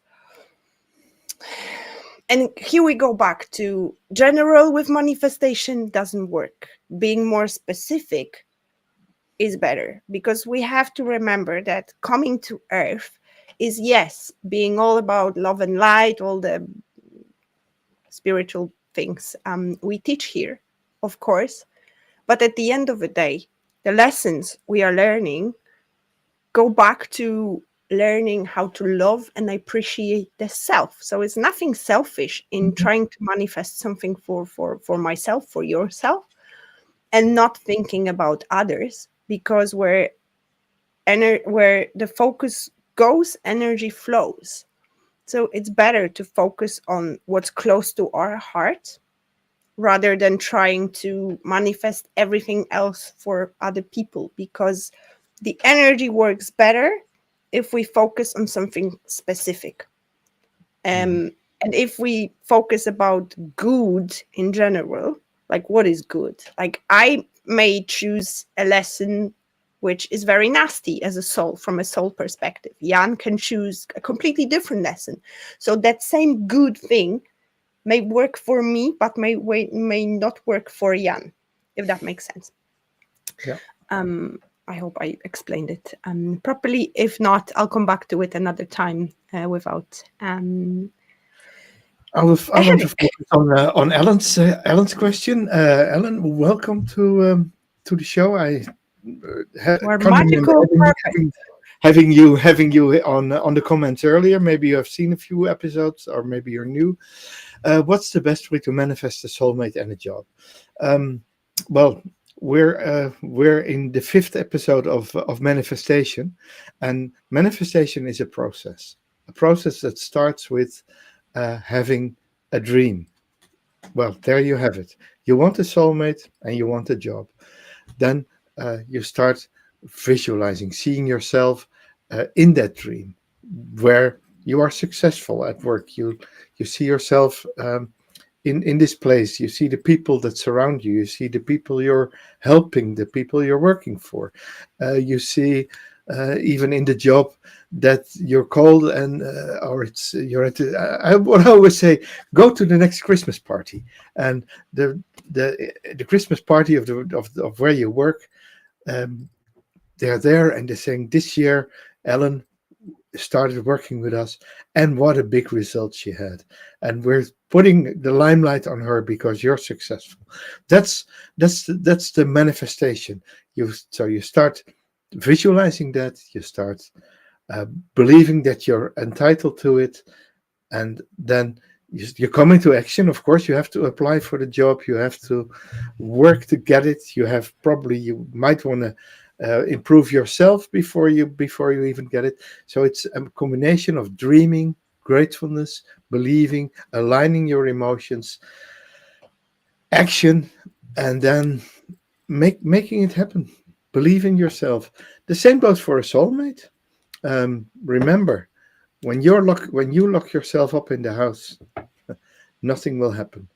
and here we go back to general with manifestation doesn't work. Being more specific is better, because we have to remember that coming to Earth is, yes, being all about love and light, all the spiritual things we teach here, of course. But at the end of the day, the lessons we are learning go back to learning how to love and appreciate the self. So it's nothing selfish in trying to manifest something for myself, for yourself, and not thinking about others, because where the focus goes, energy flows. So it's better to focus on what's close to our heart rather than trying to manifest everything else for other people, because the energy works better if we focus on something specific. mhm, And if we focus about good in general, like what is good? Like I may choose a lesson which is very nasty as a soul, from a soul perspective. Jan can choose a completely different lesson. So that same good thing may work for me, but may not work for Jan, if that makes sense. yeah. I hope I explained it properly. If not, I'll come back to it another time without I a want to headache. focus on Ellen's question. Ellen, welcome to the show. I We're coming and magical, perfect. having you on the comments earlier. Maybe you have seen a few episodes, or maybe you're new. What's the best way to manifest a soulmate and a job? Well, we're in the fifth episode of manifestation, and manifestation is a process that starts with having a dream. Well, there you have it. You want a soulmate and you want a job. Then you start visualizing, seeing yourself in that dream, where you are successful at work. You see yourself in this place. You see the people that surround you. You see the people you're helping, the people you're working for. You see even in the job that you're called, and or it's you're at what I always say, go to the next Christmas party, and the Christmas party of where you work, um, they're there and they're saying, this year Ellen started working with us, and what a big result she had, and we're putting the limelight on her because you're successful. That's the manifestation. You start visualizing that, you start uh, believing that you're entitled to it, and then you come into action. Of course, you have to apply for the job, you have to work to get it. You might want to improve yourself before you even get it. So it's a combination of dreaming, gratefulness, believing, aligning your emotions, action, and then making it happen. Believe in yourself. The same goes for a soulmate. Remember, when you lock yourself up in the house, nothing will happen.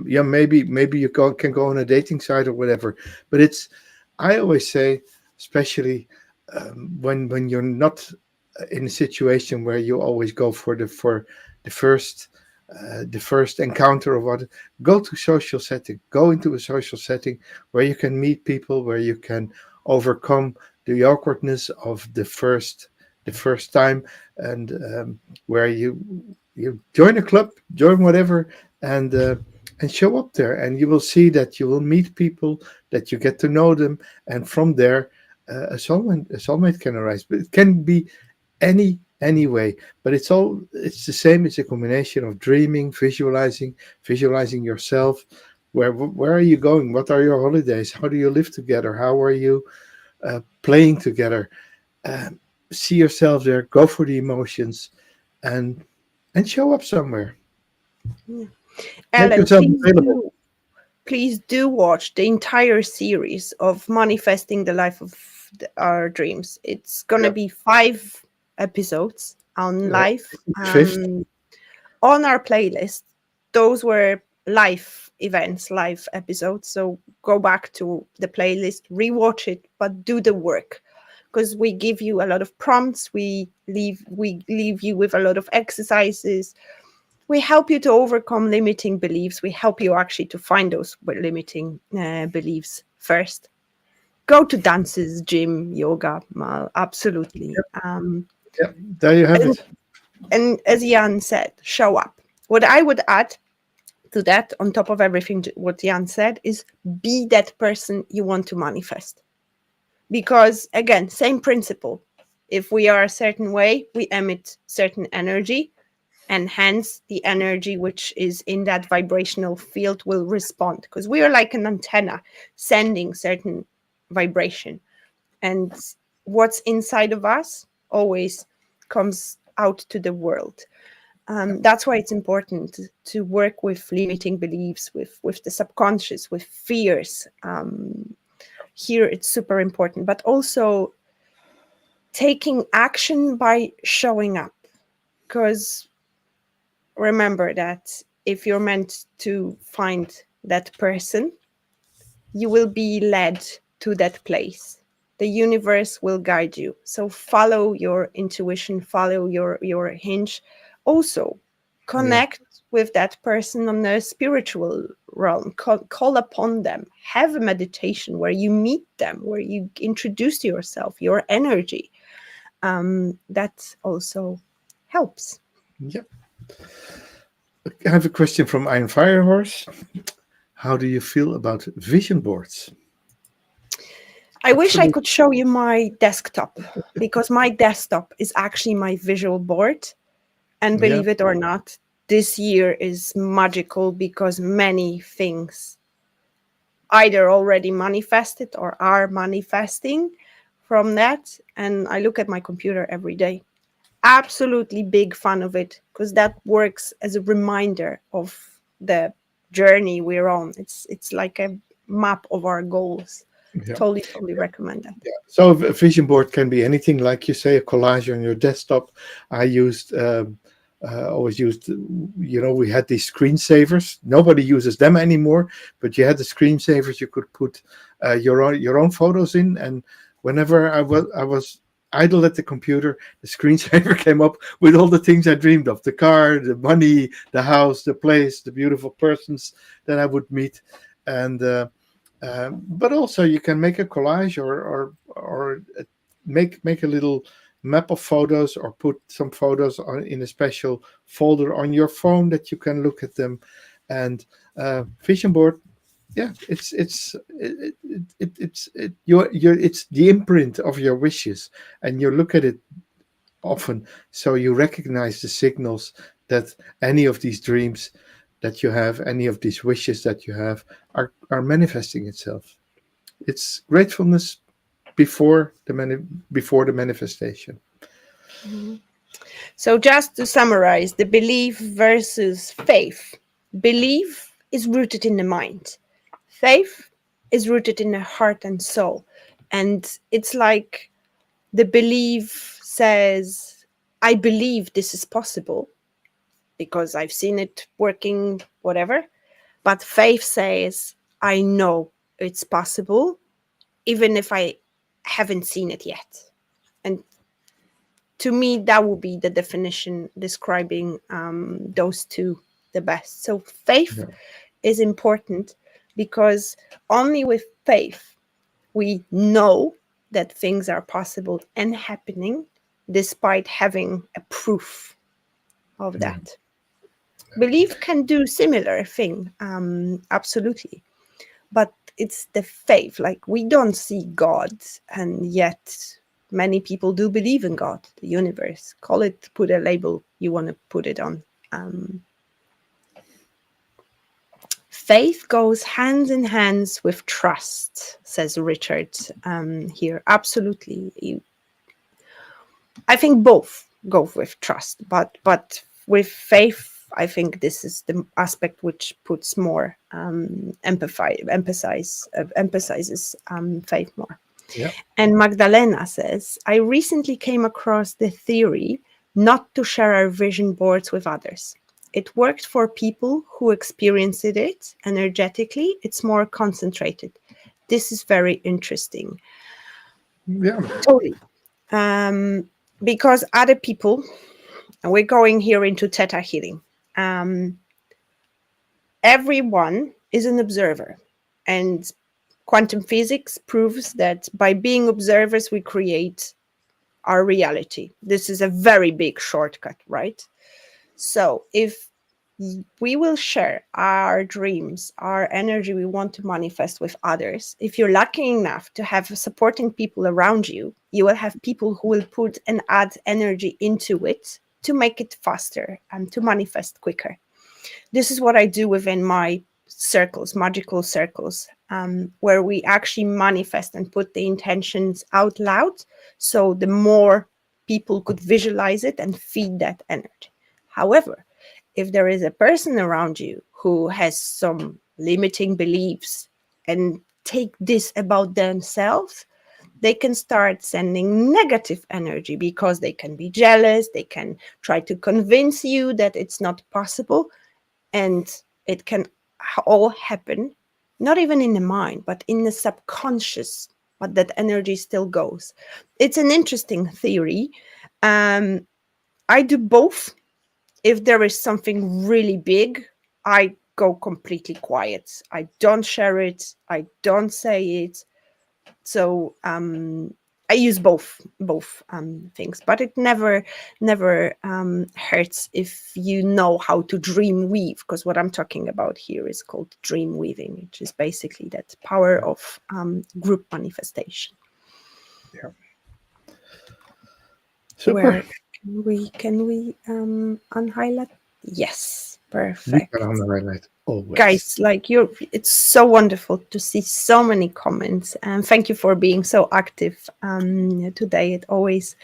Yeah, maybe can go on a dating site or whatever, but it's, I always say, especially when you're not in a situation where you always go for the first the first encounter of what, go to social setting, go into a social setting where you can meet people, where you can overcome the awkwardness of the first time, and where you join a club, join whatever, and show up there, and you will see that you will meet people, that you get to know them, and from there a soulmate can arise. But it can be any way. But it's the same. It's a combination of dreaming, visualizing yourself. Where are you going? What are your holidays? How do you live together? How are you playing together? Um, See yourself there. Go for the emotions, and show up somewhere. Yeah. Make Ellen, yourself available. please do watch the entire series of manifesting the life of our dreams. It's gonna Yeah. be 5 episodes on Yeah. life. Fifth. On our playlist, those were live events, live episodes. So go back to the playlist, rewatch it, but do the work, because we give you a lot of prompts. We leave you with a lot of exercises. We help you to overcome limiting beliefs. We help you actually to find those limiting beliefs first. Go to dances, gym, yoga, Mal, absolutely. Yeah. There you have And, it. and as Jan said, show up. What I would add to that, on top of everything what Jan said, is be that person you want to manifest. Because again, same principle. If we are a certain way, we emit certain energy, and hence the energy which is in that vibrational field will respond, because we are like an antenna sending certain vibration, and what's inside of us always comes out to the world. That's why it's important to work with limiting beliefs, with the subconscious, with fears. Here it's super important, but also taking action by showing up, because remember that if you're meant to find that person, you will be led to that place. The universe will guide you. So follow your intuition, follow your hinge. Also, Yeah. connect with that person on the spiritual realm. Call upon them. Have a meditation where you meet them, where you introduce yourself, your energy. That also helps. Yeah. I have a question from Iron Firehorse. How do you feel about vision boards? I wish I Absolutely. could show you my desktop, because my desktop is actually my visual board. And Yeah. believe it or not, this year is magical because many things either already manifested or are manifesting from that. And I look at my computer every day. Absolutely big fan of it, because that works as a reminder of the journey we're on. It's like a map of our goals. Yeah. Totally recommend that. So a vision board can be anything, like you say, a collage on your desktop. I always used, we had these screensavers. Nobody uses them anymore, but you had the screensavers. You could put your own photos in, and whenever I was idle at the computer, the screensaver came up with all the things I dreamed of: the car, the money, the house, the place, the beautiful persons that I would meet, and. But also you can make a collage, or make a little map of photos, or put some photos in a special folder on your phone that you can look at them. And vision board, yeah, it's the imprint of your wishes, and you look at it often, so you recognize the signals that any of these dreams that you have, any of these wishes that you have, are manifesting itself. It's gratefulness before the manifestation. Mhm. So, just to summarize, the belief versus faith. Belief is rooted in the mind, faith is rooted in the heart and soul. And it's like the belief says, I believe this is possible because I've seen it working, whatever. But faith says, I know it's possible, even if I haven't seen it yet. And to me, that would be the definition describing those two the best. So faith Yeah. is important, because only with faith we know that things are possible and happening, despite having a proof of Yeah. that. Belief can do similar thing, absolutely, but it's the faith. Like, we don't see God, and yet many people do believe in God, the universe. Call it, put a label you want to put it on. Um, Faith goes hand in hand with trust, says Richard here. Absolutely. I think both go with trust, but with faith, I think this is the aspect which puts more emphasizes faith more. Yeah. And Magdalena says, I recently came across the theory not to share our vision boards with others. It worked for people who experienced it energetically. It's more concentrated. This is very interesting. Yeah. Totally. Because other people, and we're going here into theta healing, um, everyone is an observer. And quantum physics proves that by being observers, we create our reality. This is a very big shortcut, right? So if we will share our dreams, our energy we want to manifest with others, if you're lucky enough to have supporting people around you, you will have people who will put and add energy into it to make it faster and to manifest quicker. This is what I do within my circles, magical circles, where we actually manifest and put the intentions out loud. So the more people could visualize it and feed that energy. However, if there is a person around you who has some limiting beliefs and take this about themselves, they can start sending negative energy, because they can be jealous, they can try to convince you that it's not possible. And it can all happen, not even in the mind, but in the subconscious, but that energy still goes. It's an interesting theory. um, I do both. If there is something really big, I go completely quiet. I don't share it, I don't say it. So I use both things, but it never hurts if you know how to dream weave, because what I'm talking about here is called dream weaving, which is basically that power of group manifestation. Yeah. Super. Where can we unhighlight? Yes, We can perfect. highlight. Always. Guys, like it's so wonderful to see so many comments, and thank you for being so active today. It always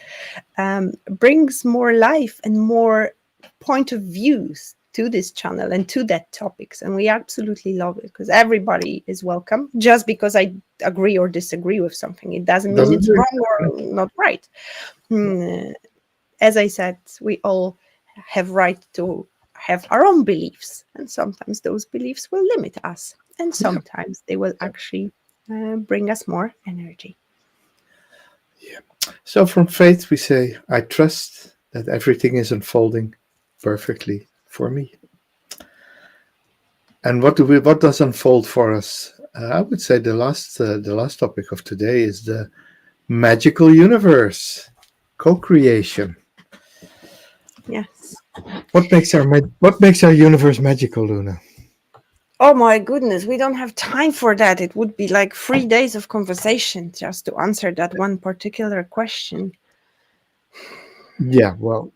brings more life and more point of views to this channel and to that topics, and we absolutely love it because everybody is welcome. Just because I agree or disagree with something, it doesn't mean Doesn't it's mean. wrong or not right. Mm, as I said, we all have right to have our own beliefs, and sometimes those beliefs will limit us, and Yeah. sometimes they will actually bring us more energy. Yeah. So from faith, we say, I trust that everything is unfolding perfectly for me. And what does unfold for us? I would say the last topic of today is the magical universe, co-creation. Yes. What makes our universe magical, Luna? Oh my goodness, we don't have time for that. It would be like 3 days of conversation just to answer that one particular question. Yeah, well,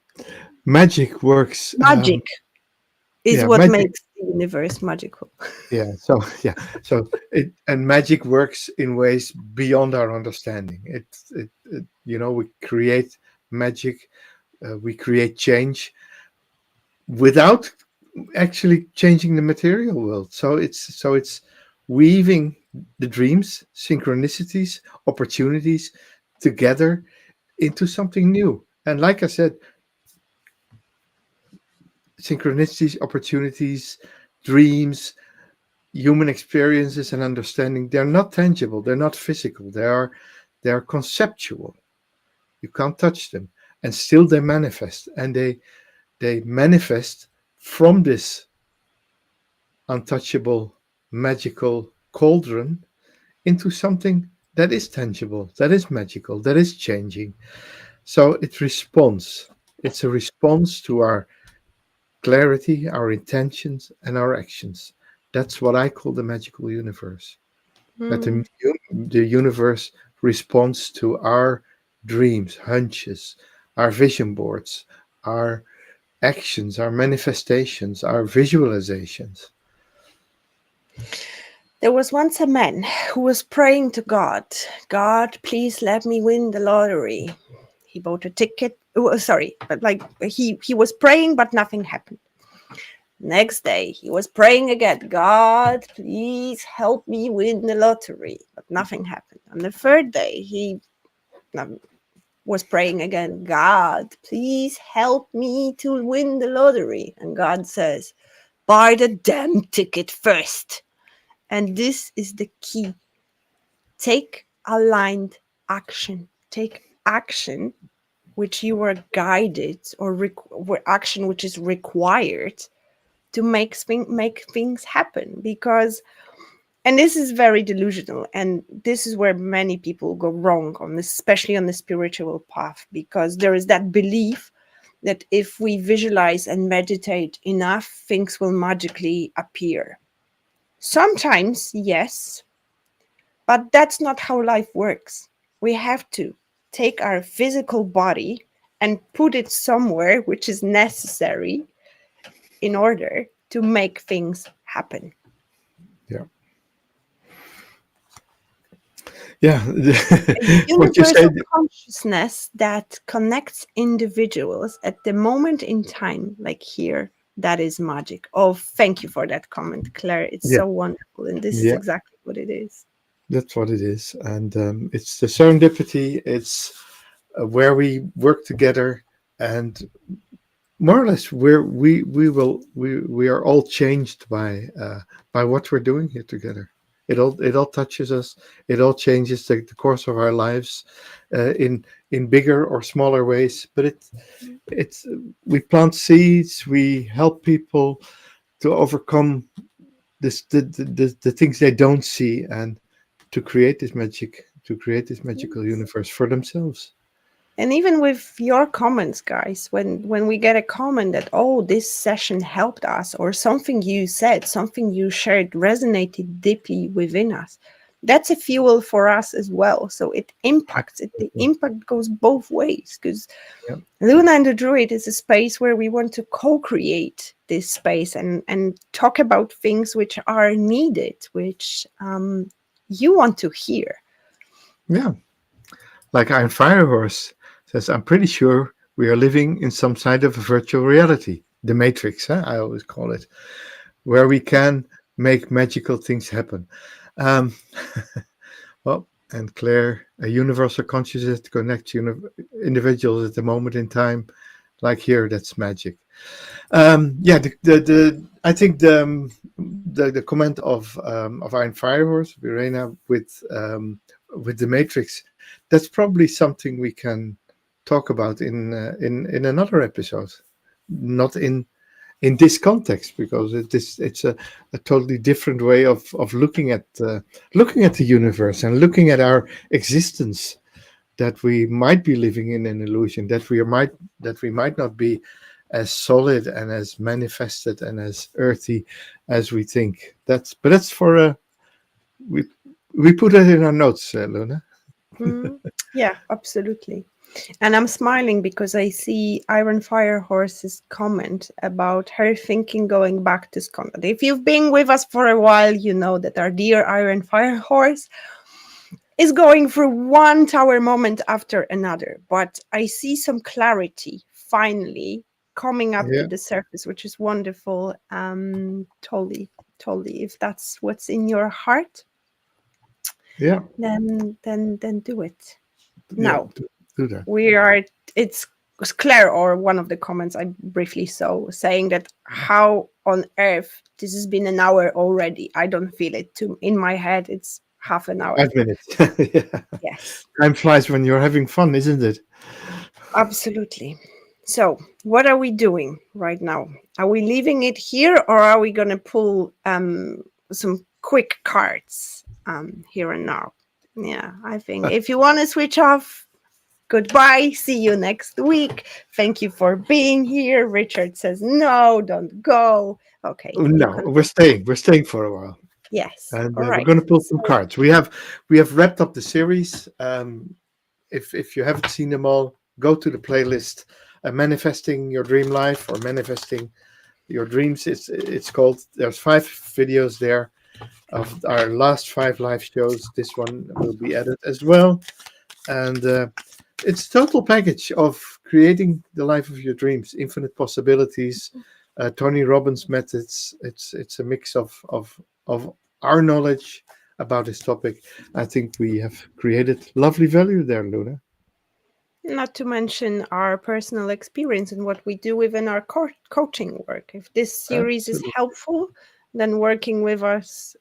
magic works. Magic is Yeah, what magic. makes the universe magical. Yeah, so yeah, so it and magic works in ways beyond our understanding. We create magic, we create change without actually changing the material world. So it's weaving the dreams, synchronicities, opportunities together into something new. And like I said, synchronicities, opportunities, dreams, human experiences and understanding, they're not tangible, they're not physical, they are conceptual. You can't touch them, and still they manifest, and they manifest from this untouchable magical cauldron into something that is tangible, that is magical, that is changing. So it responds. It's a response to our clarity, our intentions, and our actions. That's what I call the magical universe. That Mm. the universe responds to our dreams, hunches, our vision boards, our actions, our manifestations, our visualizations. There was once a man who was praying to God, God, please let me win the lottery. He bought a ticket. Oh, sorry, but like he was praying, but nothing happened. Next day, he was praying again, God, please help me win the lottery, but nothing happened. On the third day, he was praying again, God, please help me to win the lottery. And God says, buy the damn ticket first. And this is the key. Take aligned action. Take action which you are guided or action which is required to make things happen. Because, and this is very delusional, and this is where many people go wrong on this, especially on the spiritual path, because there is that belief that if we visualize and meditate enough, things will magically appear. Sometimes, yes, but that's not how life works. We have to take our physical body and put it somewhere which is necessary in order to make things happen. Yeah. Yeah. A What you said. universal consciousness that connects individuals at the moment in time, like here, that is magic. Oh, thank you for that comment, Claire. It's Yeah. so wonderful. And this is Yeah. exactly what it is. That's what it is. And it's the serendipity. It's where we work together, and more or less we are all changed by what we're doing here together. It all touches us. It all changes the course of our lives, in bigger or smaller ways. But it's we plant seeds. We help people to overcome the things they don't see, and to create this magic, to create this magical universe for themselves. And even with your comments, guys, when we get a comment that, oh, this session helped us, or something you said, something you shared resonated deeply within us, that's a fuel for us as well. So it impacts it. The Absolutely. impact goes both ways, because Yeah. Luna and the Druid is a space where we want to co-create this space and talk about things which are needed, which you want to hear. Yeah. Like Iron Firehorse says, I'm pretty sure we are living in some kind of a virtual reality, the Matrix, I always call it, where we can make magical things happen. Um, well, and Claire, a universal consciousness that connects individuals at the moment in time, like here, that's magic. Yeah, the I think the comment of Iron Firehorse, Verena, with the Matrix, that's probably something we can talk about in another episode, not in this context, because it's a totally different way of looking at the universe and looking at our existence, that we might be living in an illusion, that we might not be as solid and as manifested and as earthy as we think. That's for we we put that in our notes, Luna. Mm, yeah, absolutely. And I'm smiling because I see Iron Firehorse's comment about her thinking going back to Scotland. If you've been with us for a while, you know that our dear Iron Firehorse is going through one tower moment after another. But I see some clarity finally coming up to Yeah, the surface, which is wonderful. Totally, totally. If that's what's in your heart, yeah, then do it. yeah. Now, Do that. we are it's Claire, or one of the comments I briefly saw, saying that how on earth this has been an hour already. I don't feel it too in my head. It's half an hour. 5 minutes. Yeah. Yes, Time flies when you're having fun, isn't it? absolutely. So what are we doing right now? Are we leaving it here, or are we going to pull some quick cards here and now? Yeah, I think if you want to switch off, goodbye. See you next week. Thank you for being here. Richard says, no, don't go. Okay, you No, can. we're staying. We're staying for a while, Yes. and All we're right. going to pull some So, cards. We have wrapped up the series. If you haven't seen them all, go to the playlist, manifesting your dream life or manifesting your dreams. It's called. There's 5 videos there of our last 5 live shows. This one will be added as well, and it's a total package of creating the life of your dreams, infinite possibilities, Tony Robbins methods. It's a mix of our knowledge about this topic. I think we have created lovely value there, Luna. not to mention our personal experience and what we do within our coaching work. If this series is Absolutely. helpful, then working with us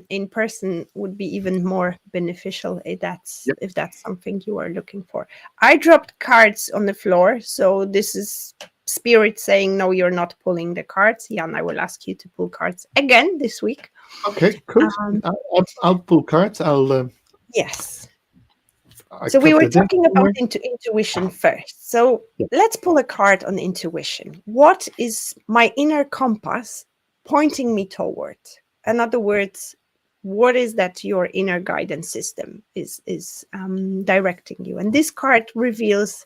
in person would be even more beneficial Yep. if that's something you are looking for. I dropped cards on the floor, so this is spirit saying no, you're not pulling the cards. Jan, I will ask you to pull cards again this week. Okay, cool. Um, I'll pull cards. yes. I So we cut were the deck talking about somewhere. intuition first. So Yeah. let's pull a card on intuition. What is my inner compass pointing me toward? In other words, what is that your inner guidance system is directing you? And this card reveals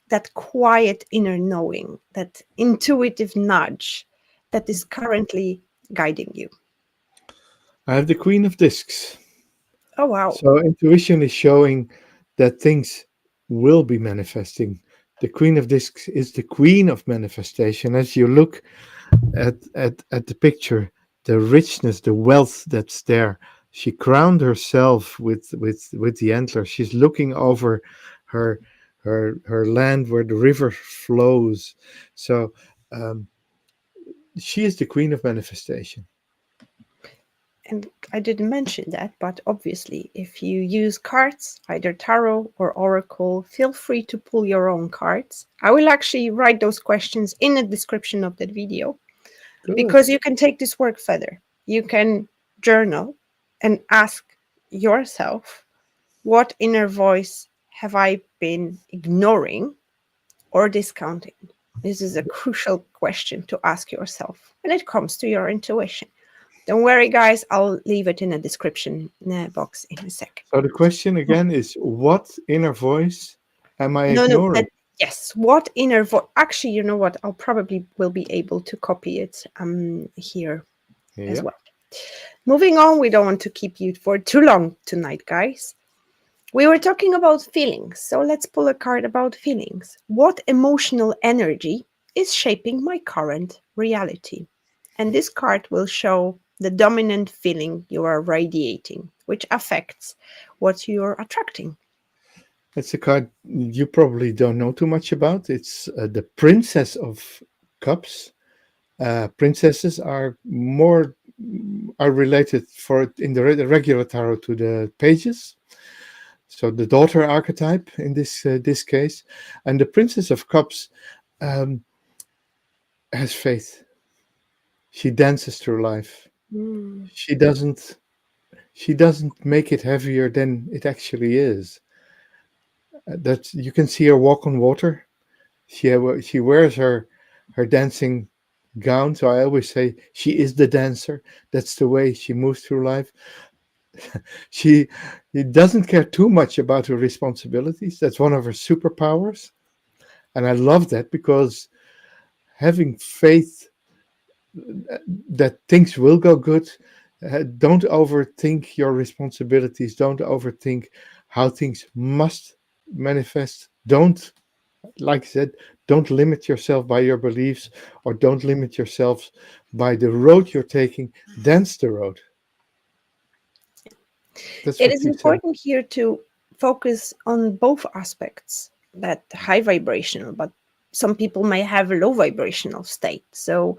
that quiet inner knowing, that intuitive nudge that is currently guiding you. I have the Queen of Discs. Oh wow! So intuition is showing that things will be manifesting. The Queen of Discs is the queen of manifestation. As you look at the picture, the richness, the wealth that's there. She crowned herself with the antler. She's looking over her her land where the river flows. So um, she is the queen of manifestation. And I didn't mention that, but obviously, if you use cards, either tarot or oracle, feel free to pull your own cards. I will actually write those questions in the description of that video, Good. because you can take this work further. You can journal and ask yourself, what inner voice have I been ignoring or discounting? This is a crucial question to ask yourself when it comes to your intuition. Don't worry, guys. I'll leave it in a description box in a second. So the question again is, what inner voice am I No, no, ignoring? yes. What inner voice? Actually, you know what? I'll probably will be able to copy it here as Yeah. well. Moving on, we don't want to keep you for too long tonight, guys. We were talking about feelings, so let's pull a card about feelings. What emotional energy is shaping my current reality? And this card will show the dominant feeling you are radiating, which affects what you're attracting. It's a card you probably don't know too much about. It's the Princess of Cups. Princesses are more are related for in the regular tarot to the pages. So the daughter archetype in this case, and the Princess of Cups um, has faith. She dances through life. Mm. She doesn't make it heavier than it actually is. That you can see her walk on water. She wears her dancing gown. So I always say she is the dancer. That's the way she moves through life. She doesn't care too much about her responsibilities. That's one of her superpowers, and I love that because having faith that things will go good. Don't overthink your responsibilities. Don't overthink how things must manifest. Don't, like I said, don't limit yourself by your beliefs, or don't limit yourselves by the road you're taking. Dance the road. That's It what is she said. important here to focus on both aspects, that high vibrational, but some people may have a low vibrational state. So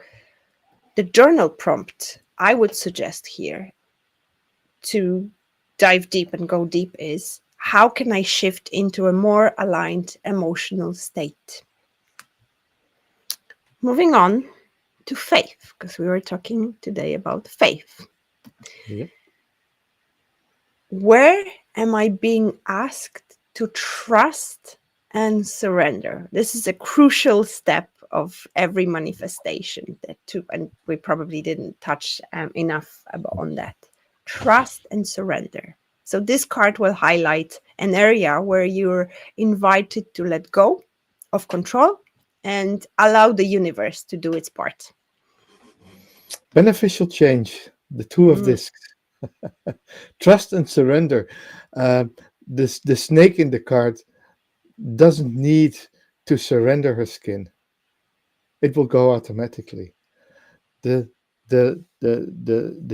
the journal prompt I would suggest here to dive deep and go deep is, how can I shift into a more aligned emotional state? Moving on to faith, because we were talking today about faith. Yeah. Where am I being asked to trust and surrender? This is a crucial step of every manifestation that took, and we probably didn't touch enough on that. Trust and surrender. So this card will highlight an area where you're invited to let go of control and allow the universe to do its part. Beneficial change. The two of Mm. discs. Trust and surrender. Uh, the snake in the card doesn't need to surrender her skin. It will go automatically. The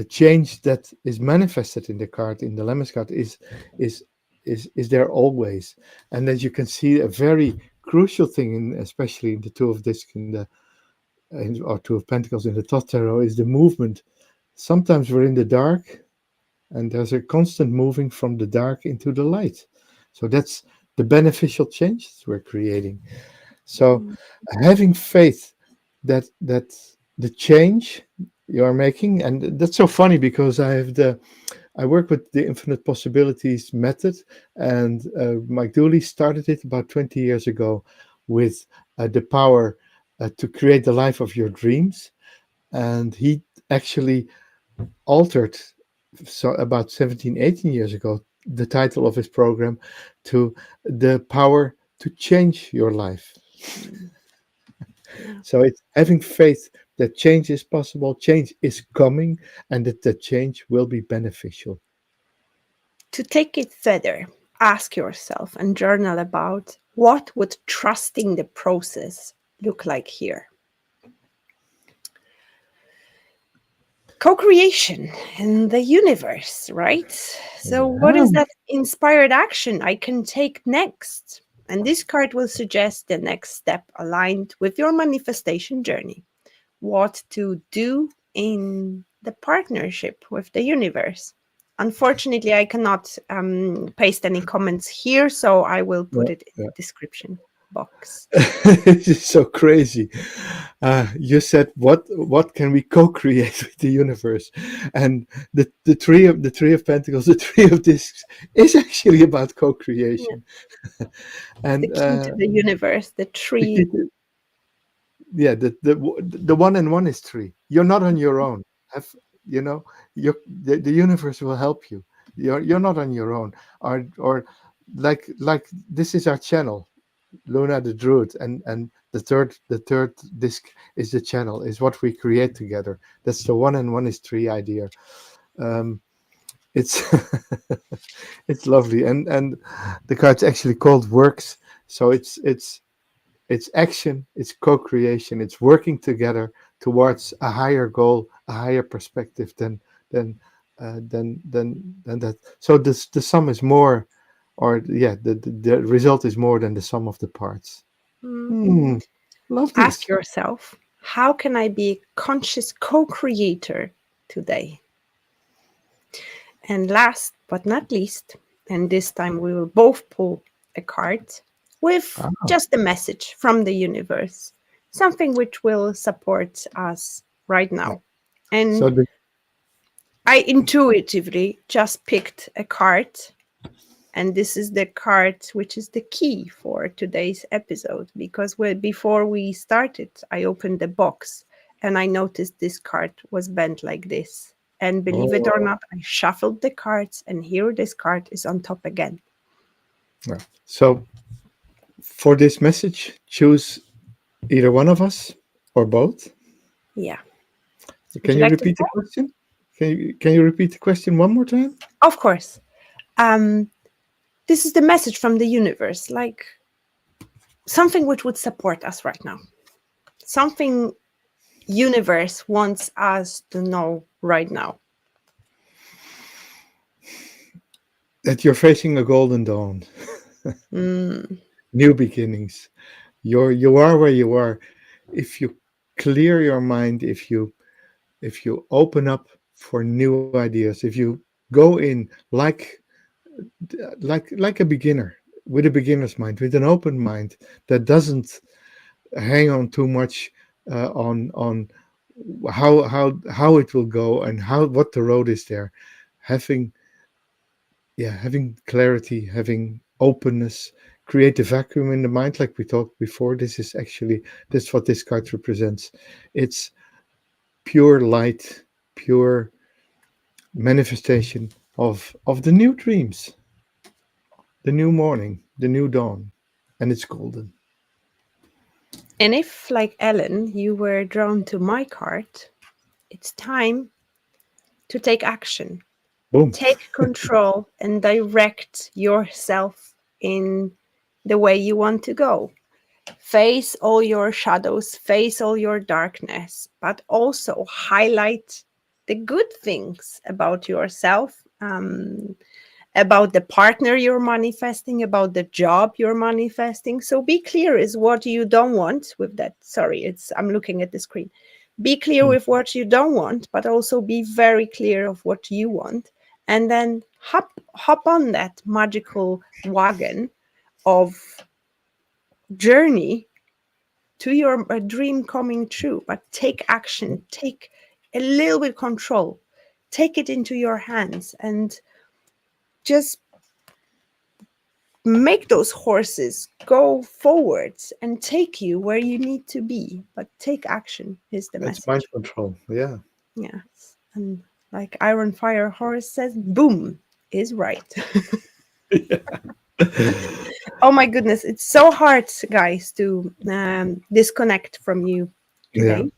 change that is manifested in the card, in the Lemons card, is is there always. And as you can see, a very crucial thing, in especially in the two of discs or two of pentacles in the Thoth tarot, is the movement. Sometimes we're in the dark, and there's a constant moving from the dark into the light. So that's the beneficial changes we're creating. So having faith that the change you are making, and that's so funny because I work with the infinite possibilities method, and Mike Dooley started it about 20 years ago with the power to create the life of your dreams, and he actually altered, so about 17, 18 years ago, the title of his program to the power to change your life. Yeah. So it's having faith that change is possible, change is coming, and that the change will be beneficial. To take it further, ask yourself and journal about, what would trusting the process look like here? Co-creation in the universe, right? So what Yeah. is that inspired action I can take next? And this card will suggest the next step aligned with your manifestation journey. What to do in the partnership with the universe. Unfortunately, I cannot paste any comments here, so I will put Yeah, it in yeah. the description box. It's so crazy. You said, what can we co-create with the universe? And the three of pentacles, the three of discs is actually about Yeah. co-creation. The And key to the universe, the the key tree. yeah, the one and one is three. You're not on your own. Have You know, the universe will help you. You're not on your own. Or like this is our channel, Luna the Druid, and the third disc is the channel, is what we create together. That's the one and one is three idea. Um, it's it's lovely, and the card's actually called works. So it's action, it's co-creation, it's working together towards a higher goal, a higher perspective than than that. So this the sum is more, or yeah, the result is more than the sum of the parts. Mm. Hmm, love Ask this. yourself, how can I be a conscious co-creator today? And last but not least, and this time we will both pull a card with Ah, just a message from the universe, something which will support us right now. so And the I intuitively just picked a card, and this is the card which is the key for today's episode, because before we started, I opened the box and I noticed this card was bent like this. And believe it or oh, not, I shuffled the cards, and here this card is on top again. yeah. So for this message, choose either one of us or both. Yeah. Would Can you you like to repeat the start? question? Can you repeat the question one more time? Of course. Um, this is the message from the universe, like something which would support us right now. Something universe wants us to know right now. That you're facing a golden dawn, Mm, new beginnings. You are where you are. If you clear your mind, if you open up for new ideas, if you go in like a beginner, with a beginner's mind, with an open mind that doesn't hang on too much on how it will go and how what the road is there, having having clarity, having openness, create a vacuum in the mind, like we talked before. This is what this card represents. It's pure light, pure manifestation of the new dreams, the new morning, the new dawn, and it's golden. and if, like Ellen, you were drawn to my card, it's time to take action. Boom. Take control and direct yourself in the way you want to go. Face all your shadows, face all your darkness, but also highlight the good things about yourself, about the partner you're manifesting, about the job you're manifesting. So be clear is what you don't want with that. Sorry, it's I'm looking at the screen. Be clear Mm. with what you don't want, but also be very clear of what you want. And then hop on that magical wagon of journey to your dream coming true. But take action, take a little bit control, take it into your hands, and just make those horses go forwards and take you where you need to be. But take action is the That's mind message. control. Yeah. Yes. And like Iron Fire Horse says, boom is right. Oh my goodness. It's so hard, guys, to disconnect from you Yeah. today.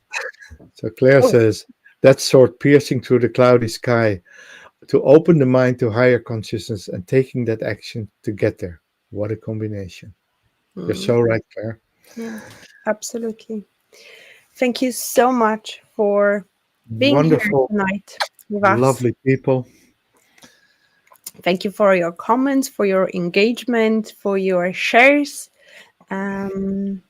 So Claire Oh, says that sword piercing through the cloudy sky to open the mind to higher consciousness and taking that action to get there. What a combination. You're mm, so right, Claire. yeah, absolutely. Thank you so much for being here Wonderful, tonight with us. lovely people. Thank you for your comments, for your engagement, for your shares, and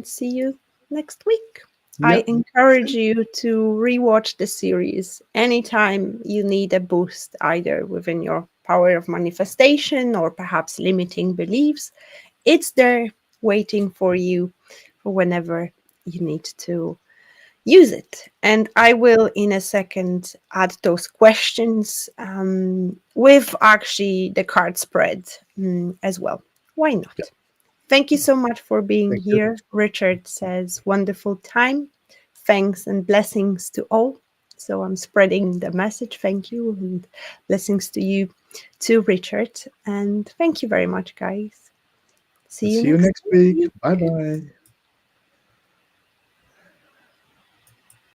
see you next week. I Yeah. encourage you to rewatch the series anytime you need a boost, either within your power of manifestation or perhaps limiting beliefs. It's there waiting for you for whenever you need to use it. And I will, in a second, add those questions with actually the card spread as well. Why Yeah. not? Thank you so much for being Thank you. here. Richard says, wonderful time. Thanks and blessings to all. So I'm spreading the message. Thank you, and blessings to you too, Richard. And thank you very much, guys. See you See you next next week. week. Bye bye.